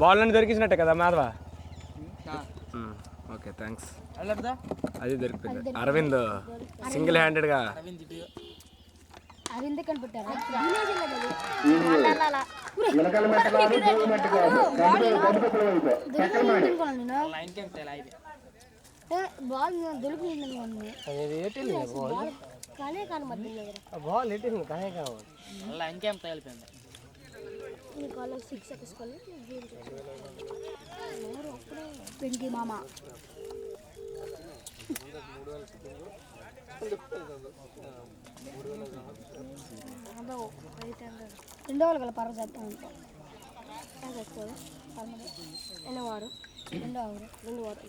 బాల్ అని దొరికించినట్టే కదా మాధవ. Okay thanks. అది దొరికిపోయింది. అరవింద్ సింగిల్ హ్యాండెడ్ గా జీలకర్ర మెట్ట కాదు జోడు మెట్ట కాదు గడిపప్పుల వైపు చక్కెర మాడి బాల్ దొరికింది కానీ బాల్ ఎట్టింది కానీ ఇంకేం తగిలిపోయింది. వెంకీ మామ రెండో వాళ్ళు గల పర్వ చేస్తాం ఎన్నవారు రెండో ఆరు 2 వారు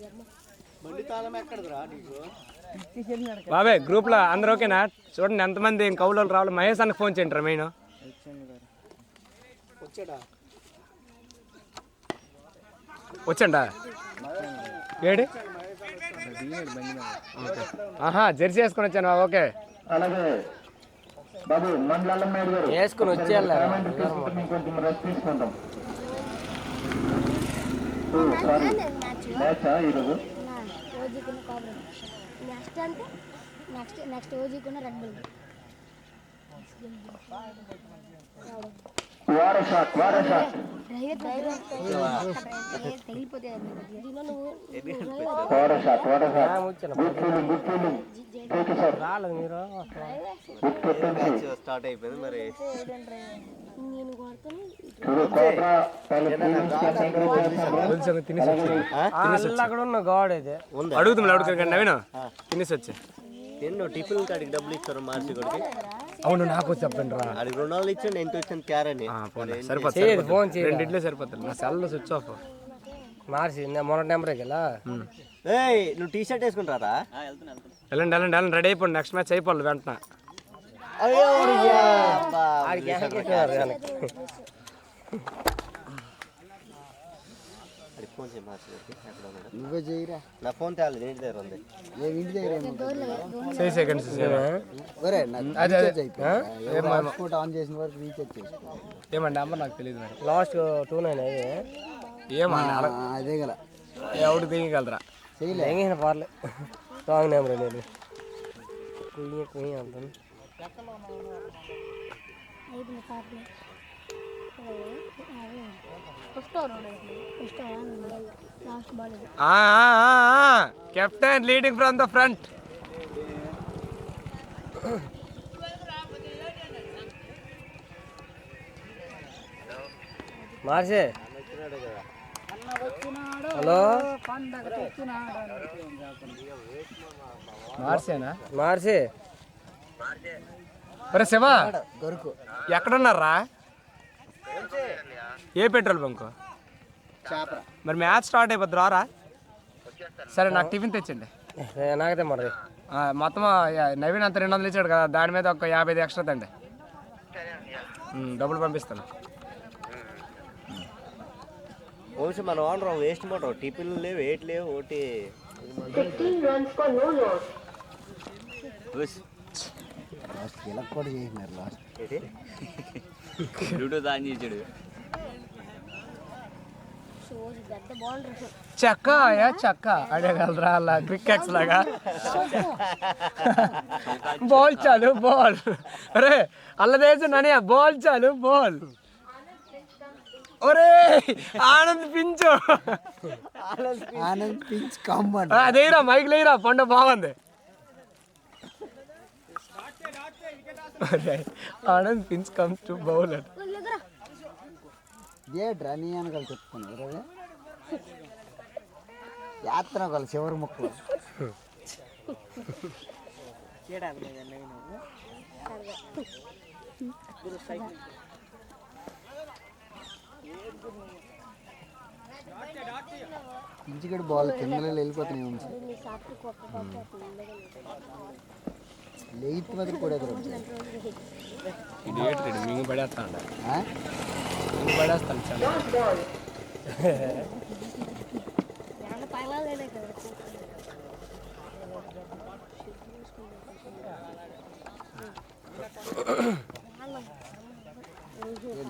బాబే గ్రూప్ లో అందరూ ఓకేనా? చూడండి ఎంతమంది కౌలు రావాలి. మహేష్ అన్నకు ఫోన్ చేయండి. మెయిన్ వచ్చండా ఏడి జెర్సీ వేసుకొని వచ్చాను. ఓకే అలాగే బాబు మండలం వేసుకొని వచ్చేయాలి. కొంచెం రెస్ట్ తీసుకుంటాం. మ్యాచ్ ఈరోజు ఓజీకున్న కాబ్రా నెక్స్ట్ అంటే నెక్స్ట్ ఓజీకున్న రెడ్ బుల్. స్టార్ట్ అయిపోయింది మరి. అడుగుతుంది అడుగుతుంది నవీన్ తినేసి వచ్చి ఎన్నో టిఫిన్ కాడికి డబ్బులు ఇస్తారు మార్చి కొడికి. అవును నాకు చెప్పండి రా. అది 2 వందలు ఇచ్చాను ఎంత వచ్చింది క్యారని సరిపోతుంది. ఫోన్ చేయండి. 2 ఇడ్లీ సరిపోతుంది. నా సెల్ స్విచ్ ఆఫ్ మార్చి మొన్న నెంబర్కి వెళ్ళా. నువ్వు టీ షర్ట్ వేసుకుంటారా? వెళ్ళండి వెళ్ళండి వెళ్ళండి రెడీ అయిపోండి. నెక్స్ట్ మ్యాచ్ అయిపోవాలి వెంటనే. నువ్వే చేయరా. నా ఫోన్ తేలేదు. ఇంటి దగ్గర ఉంది. ఇంటి దగ్గర సెకండ్స్ హాట్స్పాట్ ఆన్ చేసిన వరకు రీఛార్జ్ చేసుకో. ఏమండి అమ్మ నాకు తెలియదు మరి. లాస్ట్ 29 ఏమన్నా అదే గల ఎవడు దిగగలరా? చేయలే పార్లే సాంగ్ నెంబర్ నేను కుయ్యి కుయ్యి అంటాను. అయిపోయింది కాపులు ఫస్ట్ ఓవర్ లాస్ట్ బాల్ ఇది. Captain leading from the front. మార్చే. హలో మార్చేనా? మార్చే. అరే శివా ఎక్కడున్నారా? ఏ పెట్రోల్ బంక్? మరి మ్యాచ్ స్టార్ట్ అయిపోద్ది రారా? సరే నాకు టిఫిన్ తెచ్చండి. నాకైతే మరి మొత్తం నవీన్ అంత 200 ఇచ్చాడు కదా, దాని మీద ఒక 55 ఎక్స్ట్రా తండి. డబ్బులు పంపిస్తాను. ఓన్లీ మన ఓనర్ వేస్ట్ మాట, టిఫిన్లు లేవు, ఏట్ లేవు, ఒకటి ఇలా కూడా చేసినారు లాస్ట్ దాని చేసాడు. పెద్ద బాల్ చెక్క చెక్క అడగలరా అలా క్రికెట్స్ లాగా. బాల్ చాలు బాల్. అరే అల్లదేసి నని బాల్ చాలు బాల్. ఒరే ఆనంద్ పించు, ఆనంద్ పించ్ కమ్మన్ అదేరా మైక్ లేరా పండు బాగుంది. Anand pinch comes to bowler. ఏట్రా నీ అనకాలు చెప్పుకున్నారు యాత్ర ఒకళ్ళు చివరి ముక్కలు. ఇంచుగడి బాల్ కింద వెళ్ళిపోతున్నాయి ఉంది లేట్ మాత్రం కూడా మింగి పడేస్తాను మింగి పడేస్తాను చాలా.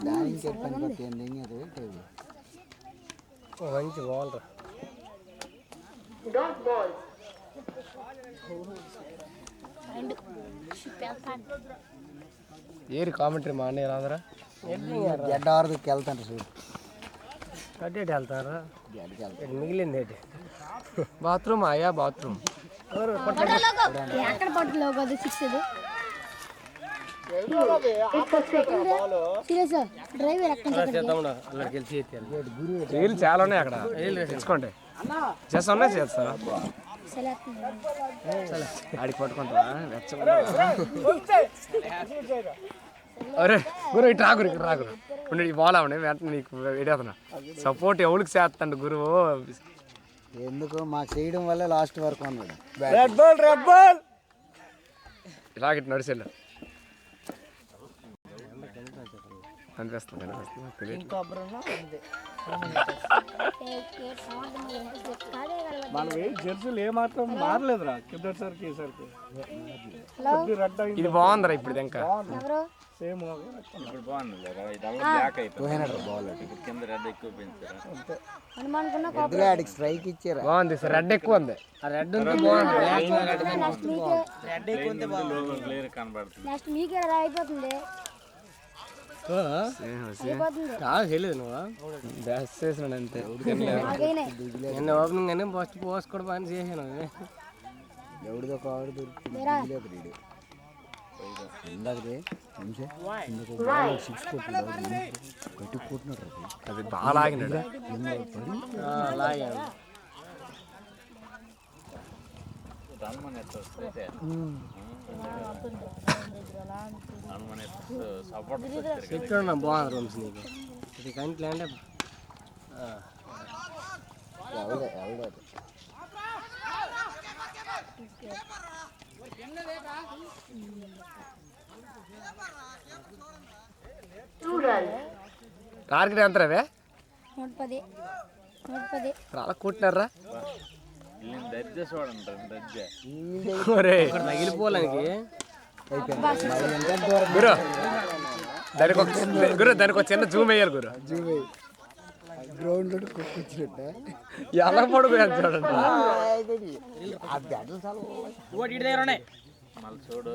దానికి చెప్పాను మంచి బాల్ రా. ఏరి కామెంటరీ మా అన్నయ్య రాదరా? జడ్డారుకి వెళ్తాను చూడు. అడ్డేటి వెళ్తారా? మిగిలింది ఏంటి? బాత్రూమ్ అయ్యా బాత్రూమ్. ఎక్కడ పట్టులో కదా 6 ఇది సీరియస్ డ్రైవర్ ఎక్కడ రీల్ చాలా ఉన్నాయి అక్కడ, తెచ్చుకోండి. చేస్తా చేస్తారా? ఆడికి పట్టుకుంటావా? అరే గురు ఇటు రా, గురు ఇక్కడ రా గురు. ఉండి ఈ బాల్ అవని వెంటనే నీకు వేడేస్తున్నా. సపోర్ట్ ఎవరికి చేస్తాడు గురువు? ఎందుకు మాకు చేయడం వల్ల లాస్ట్ వరకు ఉన్నాడు. రెడ్ బాల్ రెడ్ బాల్ ఇలాగ ఇటు నడిచెళ్ళు. కనిపిస్తుంది తెలియదు. జెర్సీలు ఏమాత్రం మారలేదురా కిందటి సరికి ఈసరికి. ఇది బాగుందిరా ఇప్పుడు ఇంకా సేమ్ ఇప్పుడు బాగుంది. బ్లాక్ అయిపోయింది కింద రెడ్ ఎక్కువ పెంచారు. స్ట్రైక్ ఇచ్చారా? బాగుంది సార్, రెడ్ ఎక్కువ ఉంది. రెడ్ ఉంది బాగుంది. క్లియర్ కనబడుతుంది. నెక్స్ట్ మీకే అయిపోతుంది. తెలియదు నువ్వు బ్యాస్ చేసినాడు అంతే. నిన్న ఓపెనింగ్ కానీ ఫస్ట్ పోస్ట్ కూడా బాగా చేసాను. ఎవరిదో కాడు దొరుకుతుంది. సిక్స్ గట్టి కొట్టినాడు. అది బాగా లాగినాడు. బాగుంది రూమ్స్ నీకు ఇది కంట్లో అంటే టార్గెట్ ఎంత రే? 110 అలా కొట్టినారా? దర్జా చూడండి దర్జా తగిలిపోలానికి గురు. దానికి ఒక చిన్న జూమ్ వేయాలి గురు. గ్రౌండ్ కొట్టుకొచ్చినట్ట ఎలా పడుకో చూడండి. మళ్ళీ చూడు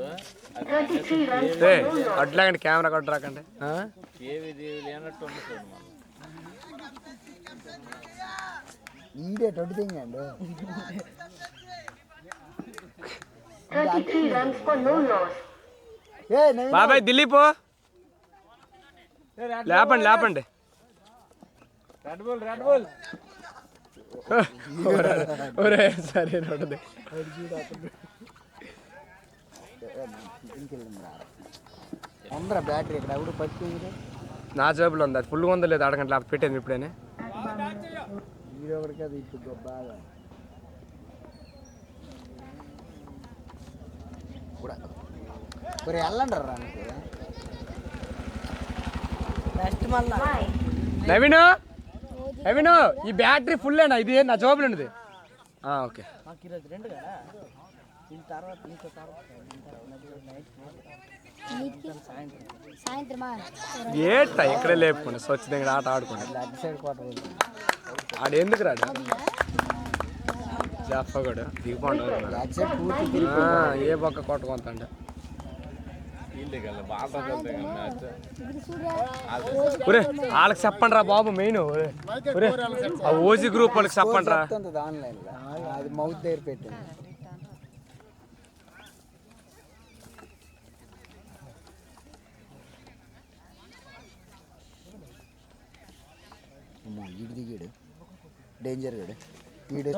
అట్లాగండి కెమెరా కొట్టరాకండి ఏవి లేనట్టు ఉంది చూడు మళ్ళీ ఈడే టొడ్డు అండి బాబాయ్ ఢిల్లీ పో లేపండి ఒరే సరే నోటది ఉందరా బ్యాటరీ ఇక్కడ ఎవరు పట్టుకుంది నా జేబులో ఉంది అది ఫుల్గా ఉందో లేదు అడగండి లేకపోతే పెట్టేది ఇప్పుడేనే ఈడొకటి కదా ఇప్పుడు బాగా మరి వెళ్ళండి రా నవీను ఈ బ్యాటరీ ఫుల్ అయినా ఇది నా జోబులో ఉన్నది ఓకే సాయంత్రమా ఏట ఇక్కడే లేపుకోండి స్వచ్ఛ దగ్గర ఆట ఆడుకోండి ఆడు ఎందుకు రాడు జాఫాగాడు దిగిపోండి ఏ పక్క కొట్టుకుంటాండి వాళ్ళకి చెప్పండి రా బాబు మెయిన్ ఆ ఓజీ గ్రూప్ వాళ్ళకి చెప్పండి రా ఆన్లైన్లో అది మౌత్ దగ్గర పెట్టింది ఈడు దిగాడు డేంజర్ గడు ఈడు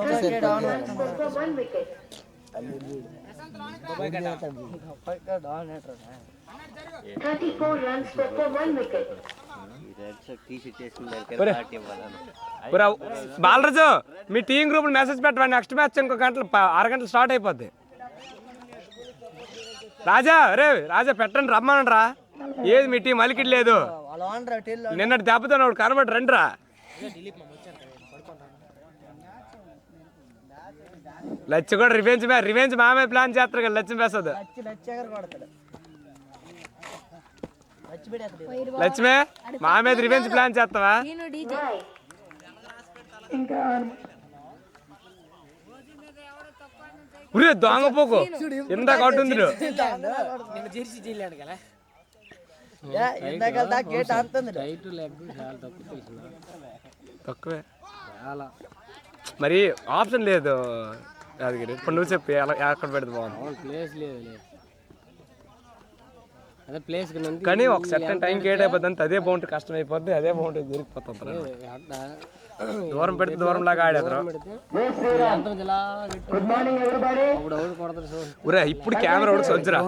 బాలరాజు మీ టీం గ్రూప్ మెసేజ్ పెట్టండి నెక్స్ట్ మ్యాచ్ ఇంకో అరగంటలు స్టార్ట్ అయిపోద్ది రాజా పెట్టండి రమ్మనండి రా ఏది మీ టీం అలికిడ్ లేదు నిన్నటి దెబ్బతో ఒకటి కనబడి రండి రా లచ్చ కూడా రివెంజ్ మామే ప్లాన్ చేస్తారు కదా లక్ష్యం వేస్తుంది లక్ష్మే మా మీద రివెంజ్ ప్లాన్ చేస్తావా ఉరే దొంగపోకు ఇందాక ఒకటి ఉంది తక్కువే మరి ఆప్షన్ లేదు అది ఇప్పుడు నువ్వు చెప్పి ఎక్కడ పెడితే బాగుంది ప్లేస్ లేదు అదే ప్లేస్ కానీ ఒక సెకండ్ టైం కేట్ అయిపోద్ది అదే బాగుంటుంది కష్టం అయిపోద్ది అదే బాగుంటుంది దొరికిపోతుంది దూరం పెడితే దూరం లాగా ఆడేద్దరు ఊరే ఇప్పుడు కెమెరా ఒకటి సజ్జరా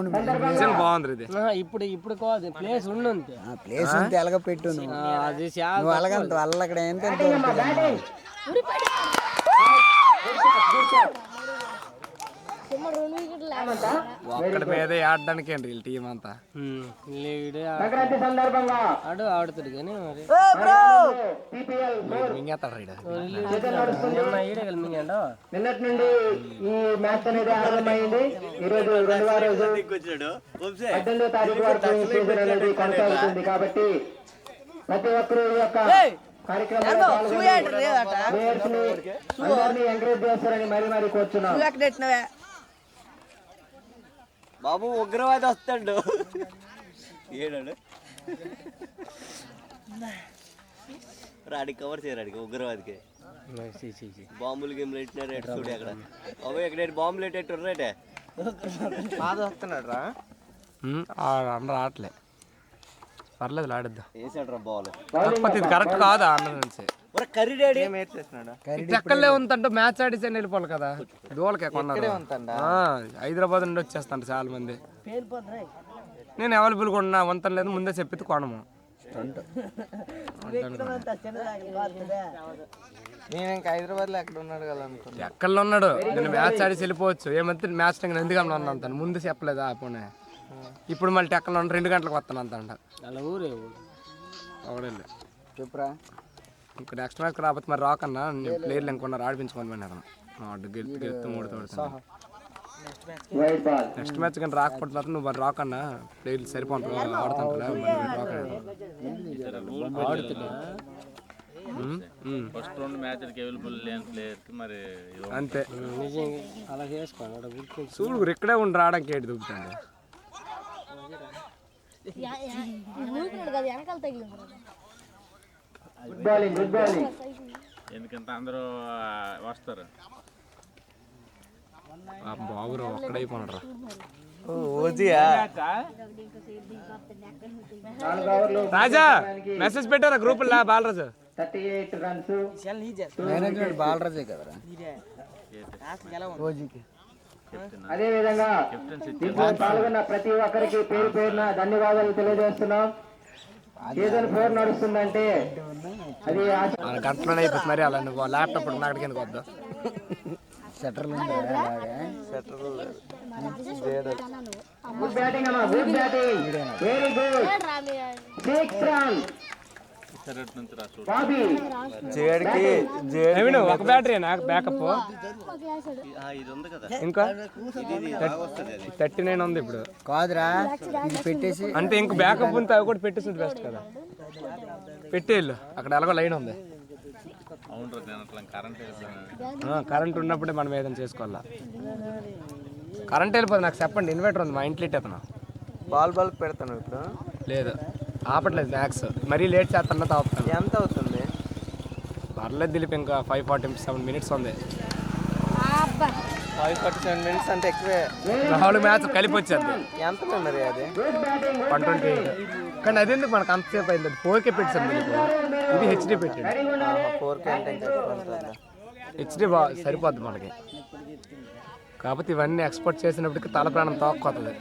నిజంగా బాగుంది ఇది ఇప్పుడు ప్లేస్ ఉండుంది ప్లేస్ ఉంటే ఎలాగ పెట్టు అది అలాగంత వాళ్ళ అక్కడ ఎంత ఒక్కడి మీదే ఆడడానికి అండి వీళ్ళ టీం అంతా ఆడుతాడు కానీ నిన్నటి నుండి ఈ మ్యాచ్ అనేది ఆరంభమైంది. ఈరోజు 2వ రోజు 18వ తారీఖు వరకు ఈ సీజన్ అనేది కొనసాగుతుంది కాబట్టి ప్రతి ఒక్కరు ఈ యొక్క కార్యక్రమంలో అందరినీ ఎంకరేజ్ చేస్తారని మరీ కోరుచున్నాం. బాబు ఉగ్రవాది వస్తాడు ఏడాడు రాడి కవర్ చేయరాడికి ఉగ్రవాదికి బాంబులు గేమ్ పెట్టినారు ఎటు చూడు అక్కడ బాబు ఎక్కడ బాంబులు ఎట్టేట్టు రేటే వస్తున్నాడు రా అందరూ ఆటలే పర్లేదు ఆడిద్దాం వేసాడు రా బాల్ కాకపోతే ఇది కరెక్ట్ కాదా అన్న నుంచి కర్రీ డాడీ ఎక్కడలే ఉందంటే మ్యాచ్ ఆడితే వెళ్ళిపోవాలి కదా దూలకే కొన్నారు హైదరాబాద్ నుండి వచ్చేస్తాను చాలా మంది నేను అవైలబుల్గా ఉన్నా వంతం లేదు ముందే చెప్పి కొనము నేను ఇంకా హైదరాబాద్లో ఎక్కడ ఉన్నాడు కదా అనుకున్నా ఎక్కడ ఉన్నాడు నేను మ్యాచ్ ఆడి వెళ్ళిపోవచ్చు ఏమంటే మ్యాచ్ నేను ఎందుకు ఉన్నాను ముందు చెప్పలేదా పోనీ ఇప్పుడు మళ్ళీ ఎక్కడ 2 గంటలకు వస్తాను అంత అలా ఊరే అవడలే చెప్పురా ఇంకా నెక్స్ట్ మ్యాచ్ రాకపోతే మరి రాకన్నా ప్లేయర్లు ఇంకొన్నారు ఆడిపించుకొని పోయినారు గెలుతూ 3 తోడుతాను నెక్స్ట్ మ్యాచ్ కానీ రాకపోతే మాత్రం నువ్వు మరి రాకన్నా ప్లేయర్లు సరిపోతారు ఆడుతుంటా ఫస్ట్ 2 మ్యాచ్లకి అవైలబుల్ లేని ప్లేయర్కి మరి అంతే నిజంగా అలా చేసుకోవాలి చూడు ఇక్కడే ఉండి రావడానికి ఏంటి దొరుకుతుంది. నూకున్నాడు కదా వెనకాల తగిలింది గుడ్ బాలింగ్ గుడ్ బాలింగ్. ఎందుకంటే అందరూ వస్తారు. బాబురు ఒక్కడైపోయినాడు రా. ఓజియా 4 ఓవర్లు రాజా మెసేజ్ పెట్టారా గ్రూప్ లా బాలరాజు 38 రన్స్. మేనేజ్మెంట్ బాలరాజే కదరా ఓజీకి. అదే విధంగా దీంట్లో పాల్గొన్న ప్రతి ఒక్కరికి పేరు పేరున ధన్యవాదాలు తెలియజేస్తున్నాం. సీజన్ 4 నడుస్తుందంటే అది గంటలోనే అయిపోతుంది మరి. అలా నువ్వు ల్యాప్టాప్ అక్కడికి ఎందుకు వద్దా? షట్టర్లు గుడ్ బ్యాటింగ్ అమ్మా, good batting, very good. 6 runs Bobby. ఒక బ్యాటరీ నాకు బ్యాకప్ ఇది ఉంది కదా, ఇంకా 39 ఉంది ఇప్పుడు. కాదురా ఇది పెట్టేసి అంటే ఇంక బ్యాకప్ ఉంటే అవి కూడా పెట్టేసి బెస్ట్ కదా. పెట్టేళ్ళు అక్కడ ఎలాగో లైన్ ఉంది. కరెంట్ ఉన్నప్పుడే మనం ఏదైనా చేసుకోవాలా. కరెంట్ వెళ్ళిపోతుంది. నాకు చెప్పండి, ఇన్వర్టర్ ఉంది మా ఇంట్లో ఇట్టేతను. బాల్ పెడతాను ఇప్పుడు. లేదు ఆపట్లేదు మ్యాక్స్. మరీ లేట్ చేస్తున్నా తాపుతాను. ఎంత అవుతుంది? పర్లేదు దిలీప్, ఇంకా 5:47 minutes ఉంది. 5:47 minutes అంటే ఎక్కువే. 4 మ్యాచ్ కలిపి వచ్చేది. ఎంత మరి అది? 128. కానీ అదెందుకు మనకు అంతసేపు అయింది? 4K పెట్టాను ఇది హెచ్డి పెట్టాడు. 4K అంటే హెచ్డి సరిపోద్ది మనకి. కాకపోతే ఇవన్నీ ఎక్స్పోర్ట్ చేసినప్పటికీ తల ప్రాణం తోక్కొస్తుంది.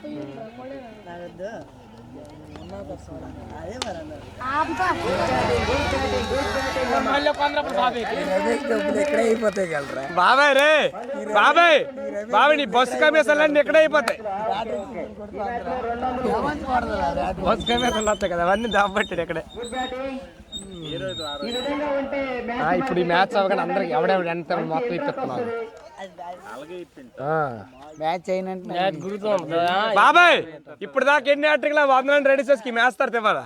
ఎక్కడ అయిపోతాయి కలరా బాబాయ్ రే బాబాయ్ నీ బస్సు కమిషన్లన్నీ ఎక్కడ అయిపోతాయి. బస్సు కమిషన్లు వస్తాయి కదా, అవన్నీ దాబట్టాడు ఇక్కడే. ఇప్పుడు ఈ మ్యాచ్ అవగానే అందరికి ఎవడెవడు ఎంత మొత్తం ఇప్పిస్తున్నారు. మ్యాచ్ అయినట్టు బాబాయ్ ఇప్పుడు దాకా ఎన్ని ఆటలు 100 రెడీ చేసి మ్యాచ్ తర్వాత ఇవ్వాలా?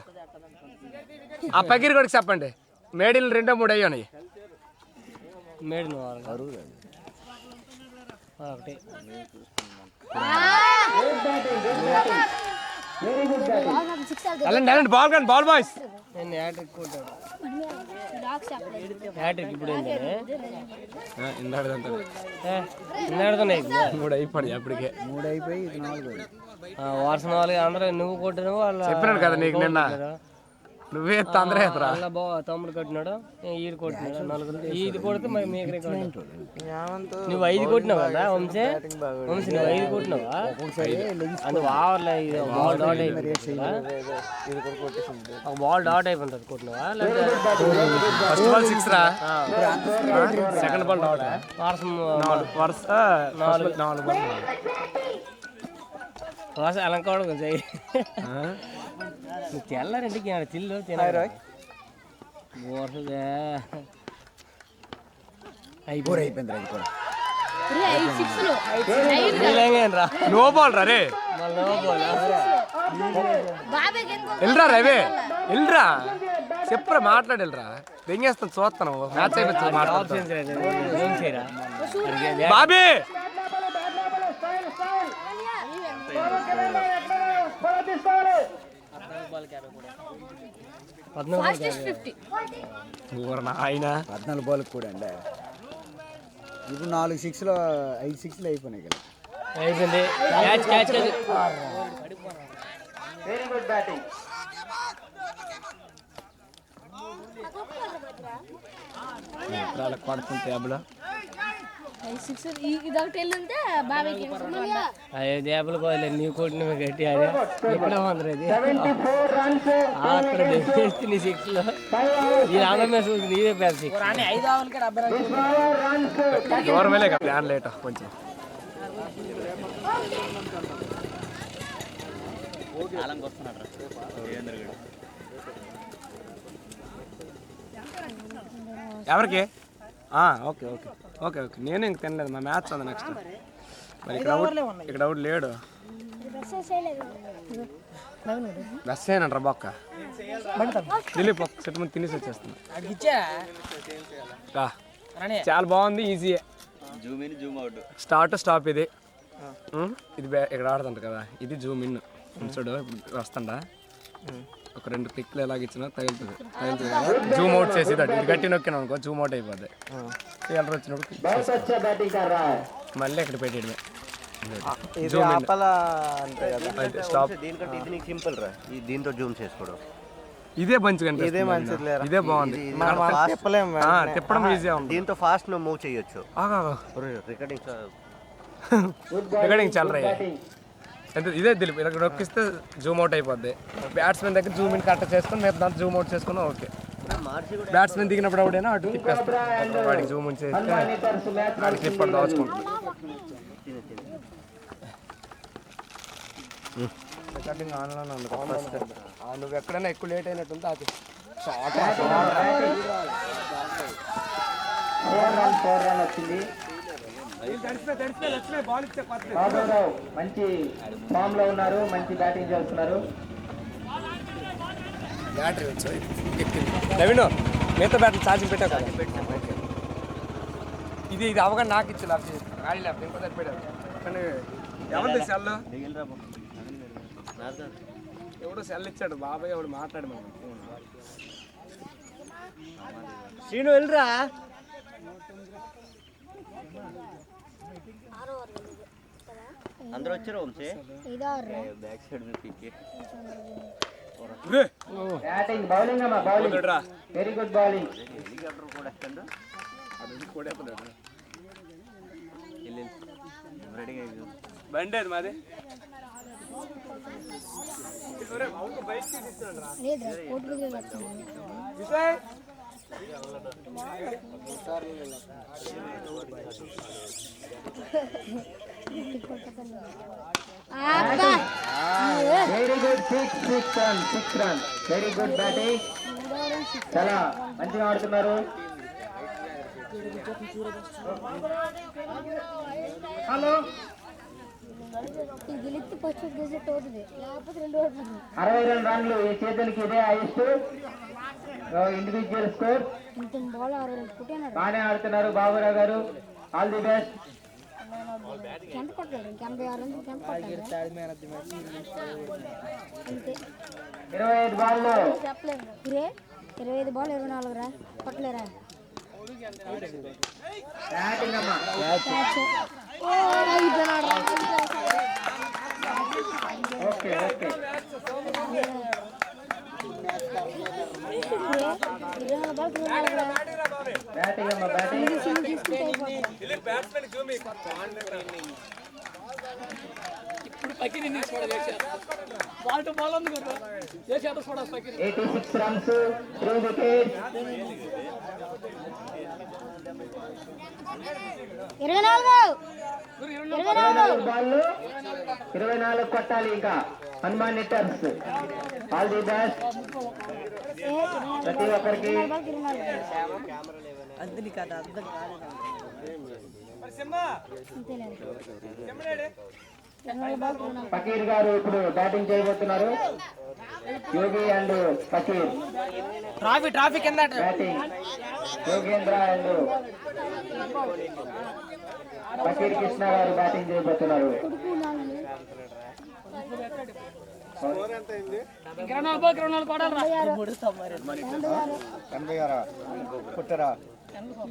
ఆ పగిరి కూడా చెప్పండి. మేడీలు 2, 3 అయ్యాయి. వెళ్ళండి బాల్ బాయ్స్. మూడు అయిపోయి అప్పటికే 3 అయిపోయి 4 వర్షం వాళ్ళు అందరూ నువ్వు కొట్టిన వాళ్ళు చెప్పినాడు కదా నీకు నిన్న. నువ్వే అందరూ తమ్ముడు కట్టినాడు, ఈడు కొట్టినాడు. 4 ఈది కొడితే మరి మీకు నువ్వు 5 కొట్టినావు కదా వంశీ. నువ్వు 5 కొట్టినావా? అందుకు ఓవర్లో బాల్ డాట్ అయిపోయింది. బాల్ డాట్ అయిపోతుంది కొట్టినావా? ఫస్ట్ బాల్ 6 రా, సెకండ్ బాల్ డాట్. వర్షం అలంకోవడం కొంచెం నువ్వు తెల్లారింటికి తిల్లు తినరా అయిపోయింది. నో బాల్ రా రే. వెళ్ళరా రవే వెళ్ళరా, చెప్పరా మాట్లాడేళ్ళరా. దెంగేస్తాను చూస్తాను మ్యాచ్ అయిపోతుంది మాట్లాడుతాను. బాబీ ఆయన 14 బాల్ కూడా అండి. ఇప్పుడు 4 6లో 5 6లో అయిపోయినాయి కదా. అయిపోయింది. Very good batting. పడుతుంది టేబుల్. అదే దేబలు పోలే నీవు కొట్టిన గట్టి అదే ఎక్కడ వందరది అక్కడ నీ 6లో ఈ ఆంధ్ర చూసి నీవే పెద్ద 6. దూరం వెళ్ళే ప్లాన్ లేట్ కొంచెం. ఎవరికి? Okay okay okay okay. నేను ఇంక తినలేదు, మా మ్యాచ్ ఉంది నెక్స్ట్. మరి ఇక్కడ అవుట్ లేడు. బస్ అయినంటారా బొక్క దిలీప్ ఒక్క సెట్ ముందు తినేసి వచ్చేస్తున్నా. చాలా బాగుంది, ఈజీయే. Zoom in zoom out. Start stop ఇది ఇది ఇక్కడ ఆడుతుంట కదా, ఇది జూమ్ ఇన్. చూడు ఇప్పుడు వస్తుందా, ఒక 2 క్లిక్లు ఎలాగ ఇచ్చినా తగులుతుంది జూమ్ అవుట్ చేసి ఇది గట్టి నొక్కినా అనుకో జూమ్ అవుట్ అయిపోద్ది. ఎల్లరు వచ్చినప్పుడు మళ్ళీ ఇక్కడ పెట్టేయడమే. స్టాప్. దీనికంటే ఇది నీకు సింపుల్ రా, దీంతో జూమ్ చేసుకోవడం. ఇదే మంచిగా ఇదే బాగుంది, తిప్పడం ఈజీగా ఉంది. దీంతో ఫాస్ట్ నువ్వు మూవ్ చేయొచ్చు. రికార్డింగ్ చాలా ఇదే దిలీప్ ఇలా నొక్కిస్తే జూమ్ అవుట్ అయిపోద్ది. బ్యాట్స్మెన్ దగ్గర జూమ్ ఇన్ కరెక్ట్ చేసుకుని మేము దాంట్లో జూమ్ అవుట్ చేసుకుని ఓకే. బ్యాట్స్మెన్ దిగినప్పుడు ఎవడైనా అటు తిప్పేస్తాం, వాడికి జూమ్ ఇన్ చేస్తే వాడికి తిప్పడం దాచుకుంటుంది. రికార్డింగ్ ఆన్లోనే ఉంది. నువ్వు ఎక్కడైనా ఎక్కువ లేట్ అయినట్టుంది అది షార్ట్ వచ్చింది. బాబురావు మంచి ఫామ్ లో ఉన్నారు, మంచి బ్యాటింగ్ చేస్తున్నారు. బ్యాటరీ నవీన్ మిగతా బ్యాటరీ ఛార్జింగ్ పెట్టా కదా, ఇది అవగానే నాకు ఇచ్చి ఖాళీ లేకపోతే ఇంకో సరిపెట్టారు. కానీ ఎవరిది సెల్, ఎవడో సెల్ ఇచ్చాడు బాబాయ్, ఎవడు మాట్లాడు మనం. శ్రీను వెళ్ళరా. అందరూ వచ్చారు Vamshi. Back side batting bowling అమ్మా, బౌలింగ్ వెరీ గుడ్ బౌలింగ్. బండి అది మాది. Very good, 6 run. Very good batting, చాలా మంచిగా ఆడుతున్నారు. హలో 60 రన్లు ఈ చేతులకి ఇదే హైయెస్ట్ ఇండివిజువల్ స్కోర్. బాగానే ఆడుతున్నారు బాబురావు గారు, ఆల్ ది బెస్ట్. 25 బాల్లో 25 బాల్ 24 రా, కొట్టలేరా? బ్యాటింగ్ అమ్మా. Okay okay. బ్యాటింగ్ అమ్మా, బ్యాటింగ్. ఇప్పుడు పక్కన 86 runs, 3 wickets. 24 బాల్ 24 కొట్టాలి ఇంకా. హనుమాన్ నిట్టర్స్ ఆల్ ది బెస్ట్ ప్రతి ఒక్కరికి. ఫకీర్ గారు ఇప్పుడు బ్యాటింగ్ చేయబోతున్నారు. Yogi and Fakir. Traffic batting Yogendra and Fakir Krishna గారు బ్యాటింగ్ చేయబోతున్నారు.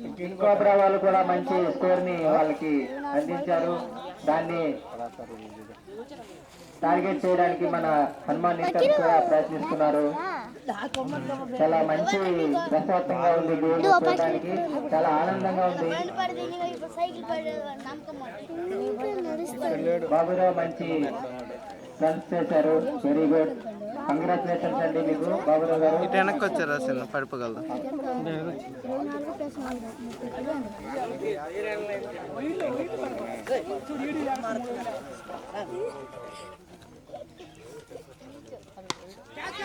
86 కోబ్రా వాళ్ళు కూడా మంచి స్కోర్ ని వాళ్ళకి అందించారు. దాన్ని టార్గెట్ చేయడానికి మన హనుమాన్ నిట్టర్స్ కూడా ప్రయత్నిస్తున్నారు. చాలా మంచి రసవత్తంగా ఉంది గేమ్, చూడడానికి చాలా ఆనందంగా ఉంది. బాబురావు మంచి రన్స్ చేశారు, వెరీ గుడ్. కంగ్రాచులేషన్స్ అండి మీకు బాబురావు గారు. ఇటు వెనక్కి వచ్చారు అసలు పడిపోగలదు.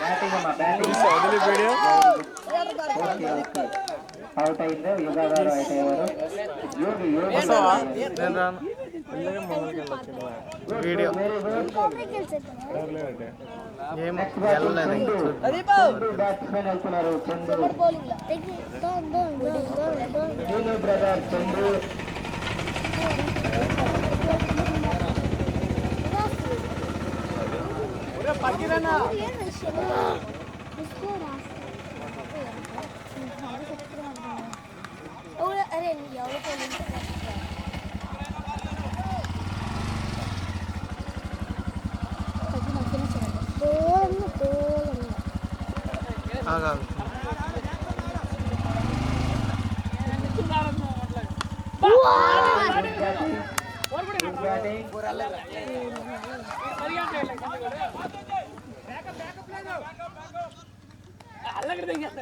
బ్యాటింగ్ అమ్మా, బ్యాటింగ్. అవుట్ అయింది యుగా గారు, అవుట్ అయ్యారు. యోగి యోగి వీడియో కాపరేట్ గెలిచారు ఏమో వెళ్ళలేదు బ్యాట్స్మెన్ వెళ్తున్నారు చందు బౌలింగ్ లో నీలు బ్రదర్ చందు అరే ఎవరు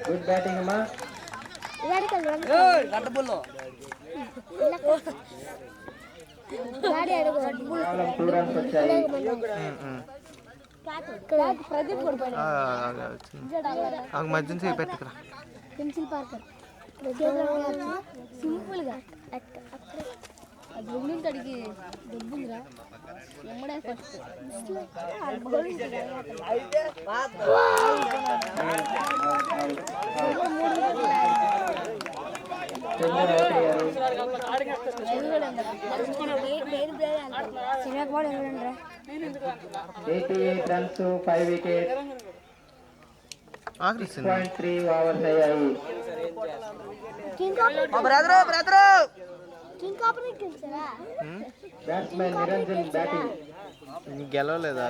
గుడ్ బ్యాటింగ్ అమ్మా కేవలం 2 రన్స్ వచ్చాయి మధ్య చేపెట్టుకురా పెన్సిల్ పార్కర్ సింపుల్ గా దొబ్బులు అడిగి దొబ్బుందిరా ఎమ్మడే ఫస్ట్ చిన్నపాడు ఎవరండి 88 రన్స్ 5 వికెట్ 6.3 ఓవర్స్ అయ్యాయి బ్యాట్స్మెన్ నిరంజన్ బ్యాటింగ్ గెలవలేదా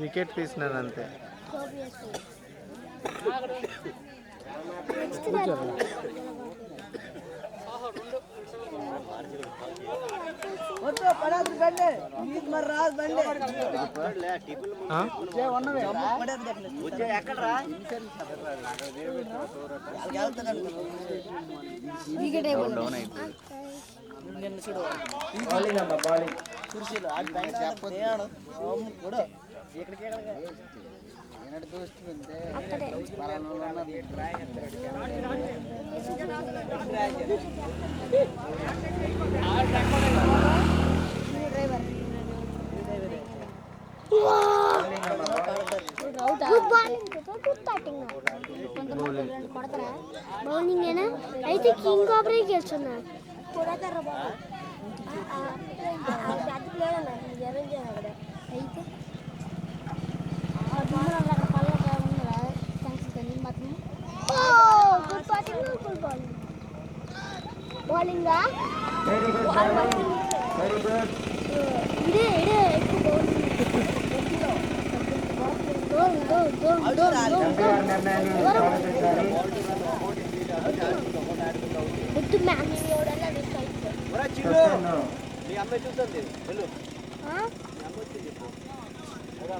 వికెట్ తీసినాను అంతే బౌలింగ్ అమ్మా బౌలింగ్ బౌలింగ్ ఏనా అయితే కింగ్ కాపరేట్ చేస్తున్నా అయితే bowling very good very good ఇదే ఇదే ఎక్కువ నిర్ణయాన్ని ఫాలో చేశారు గుర్తు మ్యామ్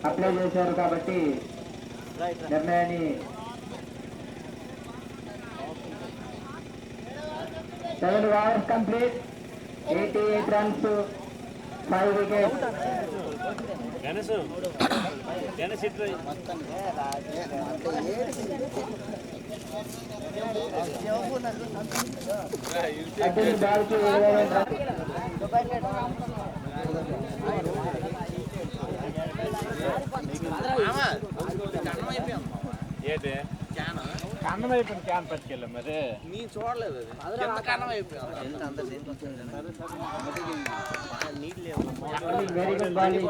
అప్లై చేశారు కాబట్టి నిర్ణయాన్ని 7 overs complete 88 runs 5 wickets అతని బాల్కి 21 ఏంటి కన్నం అయిపోయింది క్యాన్ పట్టుకెళ్ళాం మరి నేను చూడలేదు అది ఎంత కన్నం అయిపోయింది వెరీ గుడ్ బాలింగ్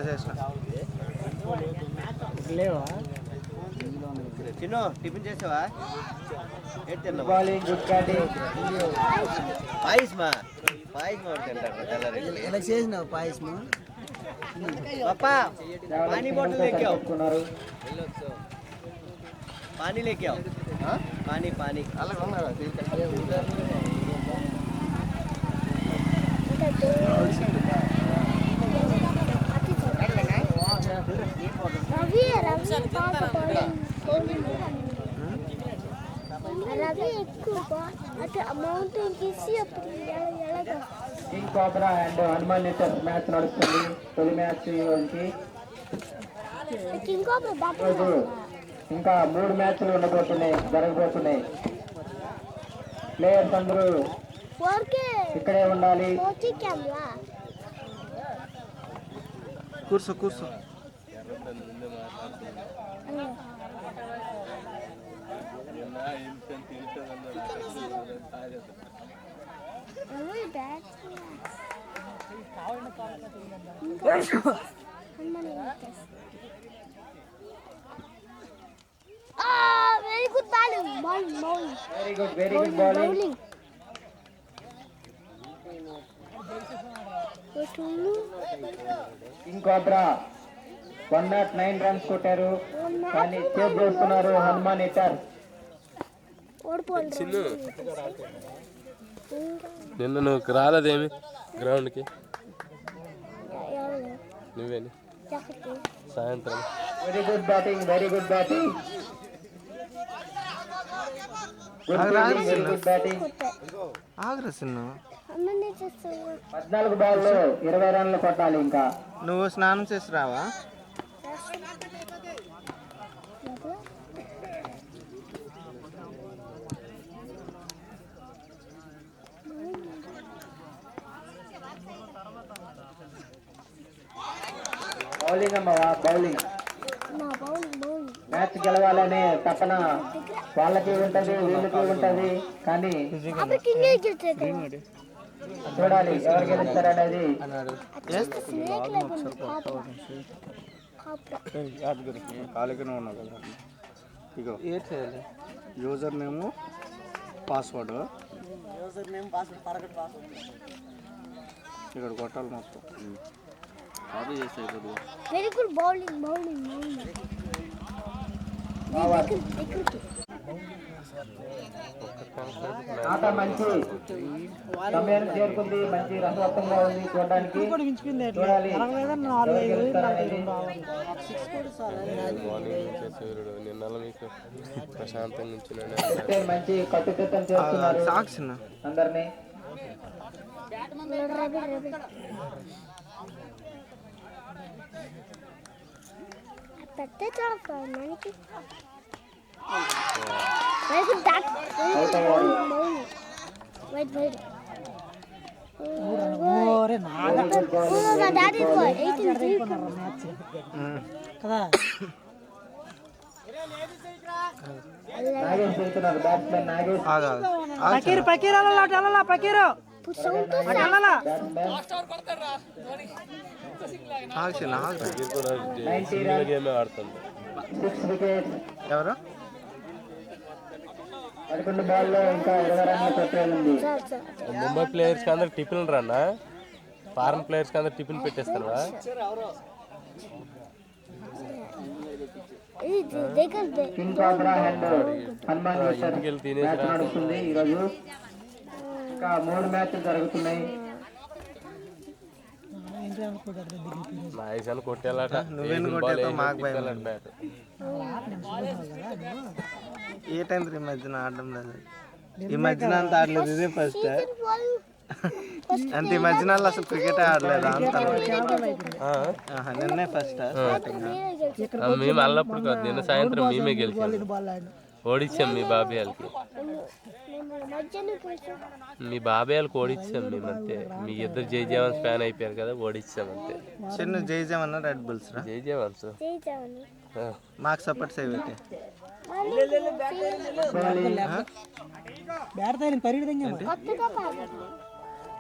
చేసిన లేవా చిన్న టిఫిన్ చేసావా బాలింగ్ గుడ్ బ్యాటింగ్ పాయస్మా తింటారు ఎలా చేసినావు పాయసము पापा पानी बोतल लेके आओ పెట్టుకున్నారు पानी लेके आओ हाँ पानी पानी రవి ఎక్కువ అంటే అమౌంట్ తీసి అప్పుడు కింగ్ కోబ్రా అండ్ హనుమాన్ నెట్టర్స్ మ్యాచ్ నడుస్తుంది. తొలి మ్యాచ్ ఈరోజుకి. ఈరోజు ఇంకా 3 మ్యాచ్లు జరగబోతున్నాయి. ప్లేయర్స్ అందరూ ఇక్కడే ఉండాలి. కూర్చో కూర్చో. Very good very good bowling. King cobra 109 runs కొట్టారు. కానీ చేజ్ చేస్తున్నారు హనుమాన్ నెట్టర్స్. నిన్న నువ్వు రాలేదేమి గ్రౌండ్కి? నువ్వేని సాయంత్రం. Very good batting. Very good batting. 14 బాల్లో 20 రన్లు కొట్టాలి. ఇంకా నువ్వు స్నానం చేసి రావా? బౌలింగ్ అమ్మవా, బౌలింగ్. మ్యాచ్ గెలవాలనే తపన వాళ్ళకి ఉంటది, వీళ్ళకి ఉంటది. కానీ చూడాలి ఎవరు గెలుస్తారనేది. ఖాళీగానే ఉన్నావు కదా. ఇగో యూజర్ నేమ్ పాస్వర్డ్ ఇక్కడ కొట్టాలి మొత్తం. Very good bowling. ఆట మంచి సమయాన్ని చేరుకుంది. మంచి రసవత్తంగా ఉంది చూడడానికి. చూడాలి మంచి కట్టుదిట్టం చేస్తున్నారు అందరినీ. నాగేష్ వెళ్తున్నారు. బ్యాట్స్మెన్ నాగేష్. ఎవరు 11 బాల్లో ఇంకా 20 రన్లు కొట్టాలి. ముంబై ప్లేయర్స్కి అందరు టిఫిన్ రన్నా, ఫారెన్ ప్లేయర్స్కి అందరు టిఫిన్ పెట్టేస్తారా? కింగ్ కోబ్రా అండ్ హనుమాన్ నెట్టర్స్ మ్యాచ్ నడుస్తుంది ఈరోజు. ఇంకా 3 మ్యాచ్లు జరుగుతున్నాయి. నాయసాన్ని కొట్టేలాట. నువ్వేం కొట్టేస్తావు? మాకు భయం. ఏ టైం ఈ మధ్యన ఆడడం లేదు. ఈ మధ్యన అంత ఆడలేదు. ఇదే ఫస్ట్ అంటే ఈ మధ్యన అసలు క్రికెట్ ఆడలేదు అంత. నిన్నే ఫస్ట్ స్టార్టింగ్. మేము అల్లప్పుడు కాదు, నిన్న సాయంత్రం మేమే గెలిచాం, ఓడిచ్చాం మీ బాబాయ్కి. మీ బాబాయ్కి ఓడిచ్చాం మేము అంతే. మీ ఇద్దరు జై జవాన్స్ ఫ్యాన్ అయిపోయారు కదా, ఓడిచ్చాం అంతే. చిన్న జై జవాన్ రెడ్ బుల్స్ రా. జై జవాన్స్ మాకు సపోర్ట్ చేయబట్టి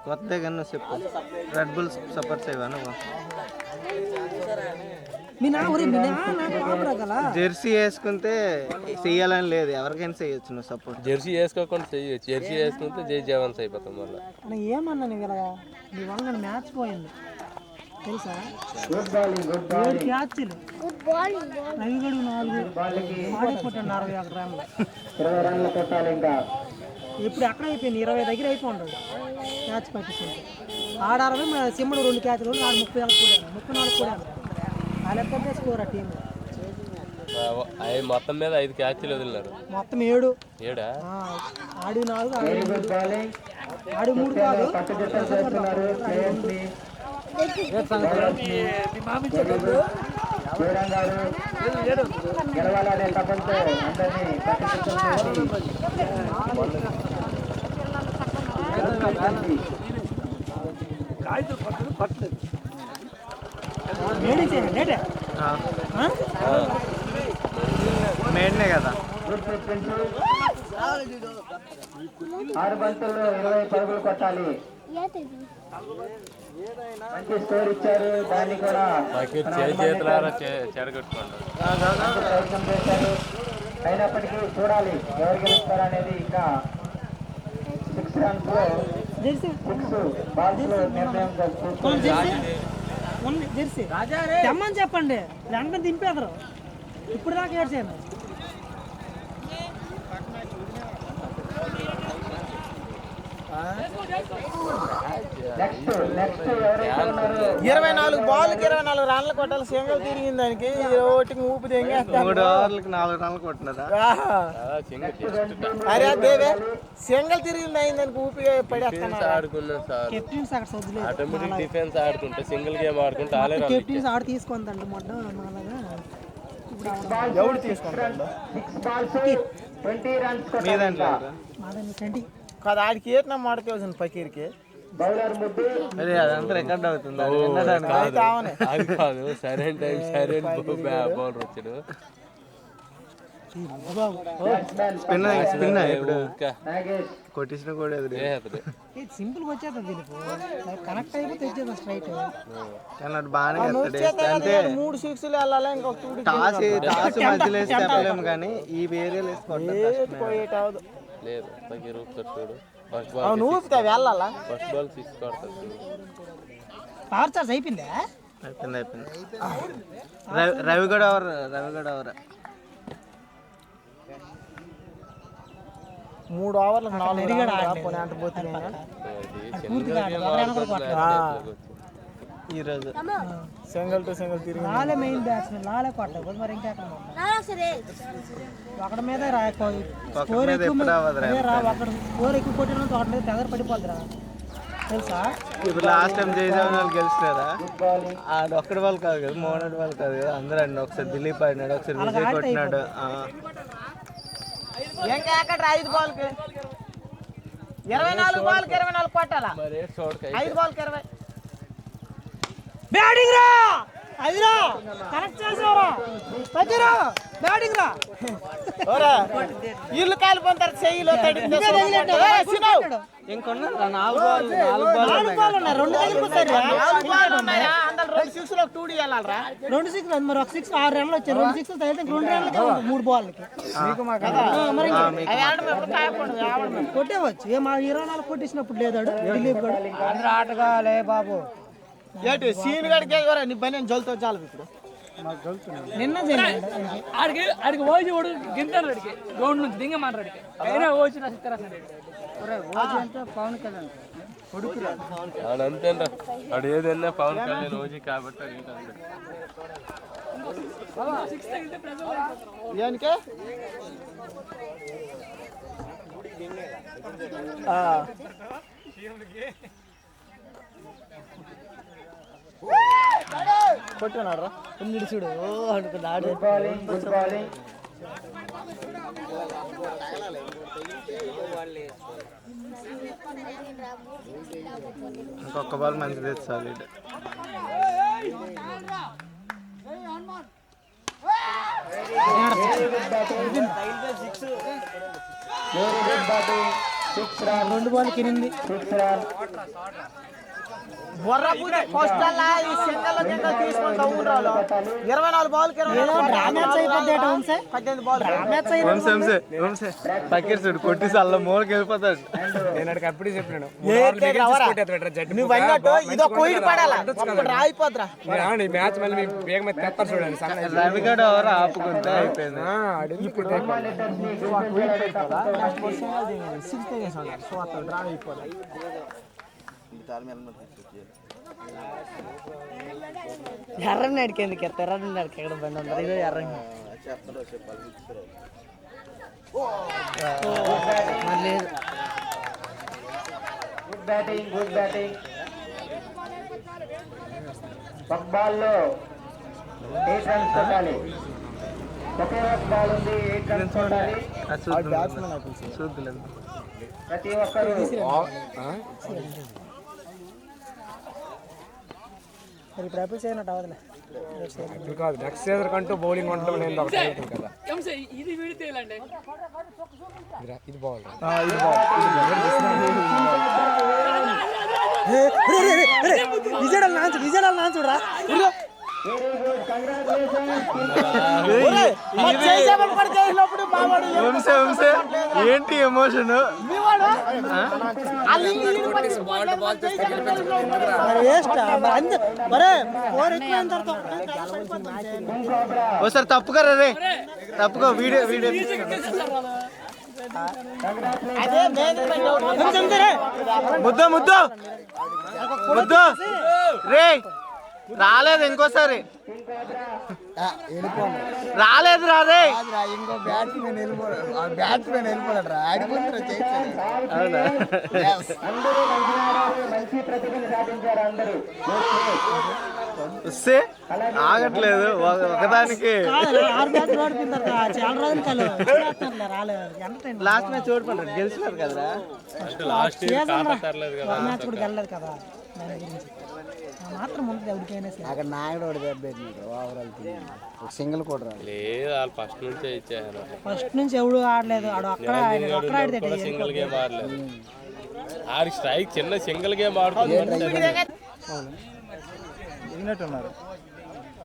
కొత్తగా నువ్వు చెప్పు. రెడ్ బుల్స్ సపోర్ట్ చేయవా నువ్వు? జెర్సీ వేసుకుంటే చెయ్యాలని లేదు, ఎవరికైనా చేయొచ్చు నువ్వు సపోర్ట్. జెర్సీ వేసుకోకుండా చెయ్యొచ్చు. జెర్సీ వేసుకుంటే జై జవాన్స్ అయిపోతాం మళ్ళీ. ఏమన్నా నీ వల్ల మ్యాచ్ పోయింది తెలుసా? Good bowling. Good bowling. రవిగడు 4 ఆడిపోతాడు 61 రన్లు. 20 రన్లు కొట్టాలి. ఇంకా ఇప్పుడు ఎక్కడ అయిపోయింది? 20 దగ్గర అయిపోయింది మ్యాచ్ పట్టించింది. ఆడ 60, సిమ్మడు 2 క్యాచ్లు, ఆడు 34 కూడా. ఆ లెక్క స్కోర్ ఆ టీం మొత్తం మీద 5 క్యాచ్లు వదిలినారు. మొత్తం 7 ఏడా ఆడి 4. Very good bowling. కట్టుదిట్టం చేస్తున్నారు ప్లేయర్స్ ని. జయరాం గారు గెలవాలనే తపంతో అందరినీ కట్టుదిట్టం మేడ్నే కదా. 6 బంతుల్లో 20 పరుగులు కొట్టాలి. మంచి స్కోర్ ఇచ్చారు. దాన్ని కూడా ప్రయత్నం చేశారు. అయినప్పటికీ చూడాలి ఎవరు గెలుస్తారు అనేది. ఇంకా 6 runs లో 6 balls లో నిర్ణయం తెమ్మని చెప్పండి, వెంటనే దింపేదరు. ఇప్పుడు దాకా ఏడ్చాను. నెక్స్ట్ ఎవరైతే ఉన్నారో 24 బాల్కి 24 రన్లు కొట్టాలి. సింగల్ తిరిగింది దానికి. ఒకటికి ఊపి తెంగేస్తాను. 3 ఓవర్లకి 4 రన్లు కొట్టినదా? అరే దేవే సింగల్ తిరిగింది అయింది దానికి ఊపి పడేస్తాను. ఆటోమేటిక్ డిఫెన్స్ ఆడుకుంటే సింగిల్ గేమ్ ఆడుకుంటే కెప్టెన్స్ ఆడ తీసుకుందండి మొన్న అలాగా. ఎవడు తీసుకుంటాడు? 6 balls 20 runs మీ దాంట్లో మాదండి ఆడికి ఏట్నా మాడుకోవాల్సింది పకీర్కి. బౌలర్ ముద్దు. అదే అదంతా రికార్డ్ అవుతుంది. అది కాదు, సరైన టైం సరైన బౌలర్ వచ్చాడు. స్పిన్ ఇప్పుడు నాగేష్ కొట్టించిన కూడా ఎదురు. సింపుల్ వచ్చేది దీనికి కనెక్ట్ అయిపోతే వచ్చేది స్ట్రైట్. కానీ అటు బాగానే అంటే 3 6లు వెళ్ళాలి. ఇంకొక టాస్ మధ్యలో వేసి చెప్పలేము కానీ ఈ ఏరియాలో వేసుకోవద్దు. లేదు చూడు, ఊపితే వెళ్ళాలా. ఫస్ట్ బాల్ 6 కొడతాడు. పవర్ చార్జ్ అయిపోయిందా? అయిపోయింది. రవి కూడా ఎవరు? 3 ఓవర్లకు 4 ఈరోజు సింగిల్ టు సింగిల్ తిరిగి లాలే మెయిన్ బ్యాట్స్మెన్ లాలే కొట్టాలి. మరి ఇంకా ఒకటి మీద స్కోర్ ఎక్కువ కొట్టిన ఒకటి మీద తెగర పడిపోద్దిరా తెలుసా. ఇప్పుడు లాస్ట్ టైం జయదేవన్ వాళ్ళు గెలిచినారా? ఆడు ఒక్కడి వాళ్ళు కాదు కదా, మోహన్ వాళ్ళు కాదు కదా, అందరూ అండి. ఒకసారి దిలీప్ ఆడినాడు, ఒకసారి విజయ్ కొట్టినాడు. 5 బాల్కి 24 బాల్కి 24 కొట్టాలా? 5 బాల్కి 20. బ్యాటింగ్ రా, అదిరా కనెక్ట్ చేసావురా, పచ్చిరా బ్యాటింగ్ రా. ఇల్లు కాలిపోతారు చెయ్యిలో ఇంకొన్నా 4 బాల్ 2 6 మరి ఒక 6 6 రన్లు వచ్చాయి. 2 6 అయితే 2 రన్లకి 3 బాల్కి కొట్టేవచ్చు. మా 24 కొట్టేసినప్పుడు లేదాడు దిలీప్ కూడా ఆటగాలే బాబు. ఏంటి సీన్ గడికి నీ పని జల్తో చాలు. ఇప్పుడు నిన్న ఆడికి ఓజీ ఓడు గింటారు అడిగి గ్రౌండ్ నుంచి దింగమాట అడిగి అయినా ఓజీ పవన్ కళ్యాణ్ అంతేనా? వాడు ఏదైనా పవన్ కళ్యాణ్ ఓజీ కాబట్టి అడుగుతాడు. కొట్టున్నాడు చూడు అనుకున్నాడు. ఇంకొక బాల్ మంచిది సాలిడ్. రెండు బాల్కి 8 24 బాల్కి పక్కీర్ చూడు కొట్టేసి అల్ల మూలకి వెళ్ళిపోతాడు. నేను అడిగి అప్పుడే చెప్పినాను రాయిపోద్రా మ్యాచ్ మళ్ళీ మీ వేగ మీద తెస్తారు చూడండి. రవిగడ ఎవరు ఆపుకుంటే అయిపోయింది. ఇప్పుడు ఎర్రని అడికేందుకు ఎర్రని అడికి ఎక్కడ బండి ఉంటారు. ఇదో ఎర్రని లేదు గుడ్ బ్యాటింగ్ గుడ్ బ్యాటింగ్. ఒక బాల్లో 8 రన్స్ కొట్టాలి. ఒకే ఒక బాల్ ఉంది, 8 రన్స్ కొట్టాలి. ప్రతి ఒక్కరు మరి ఇప్పుడు అప్పుడు చేయనట్టు అవదులే. ఇప్పుడు కాదు, నెక్స్ట్ సీజన్ కంటూ బౌలింగ్ ఉండడం నేను ఒకటి అవుతుంది కదా. ఇది బాగుంది. విజయాలు నాన్ చూడరా ఏంటి ఎమోషన్? ఒకసారి తప్పుకోరా రే, తప్పుకో. వీడియో ముద్దు ముద్దు ముద్దు రే, రాలేదు ఇంకోసారి రాలేదు రా రే. ఇంకో బ్యాట్స్మెన్ వెళ్ళిపోయాడు రా, అవునా? మంచి ప్రతిభను సాధించారు అందరూ. వస్తే ఆగట్లేదు ఒకదానికి. లాస్ట్ మ్యాచ్ ఓడిపోయారు, గెలిచినారు కదరా. గెలలేదు కదా, మాత్రం ఉంటుంది ఎవరికైనా. అక్కడ నాయుడు ఓవరాల్ సింగిల్ కూడా లేదు, వాళ్ళు ఫస్ట్ నుంచే ఇచ్చారు. ఫస్ట్ నుంచి ఎవడు ఆడలేదు, అక్కడ ఆడితే సింగిల్ గేమ్ ఆడలేదు. ఆడి స్ట్రైక్ చిన్న సింగిల్ గేమ్ ఆడుతుంది. ఎగినట్టున్నారు.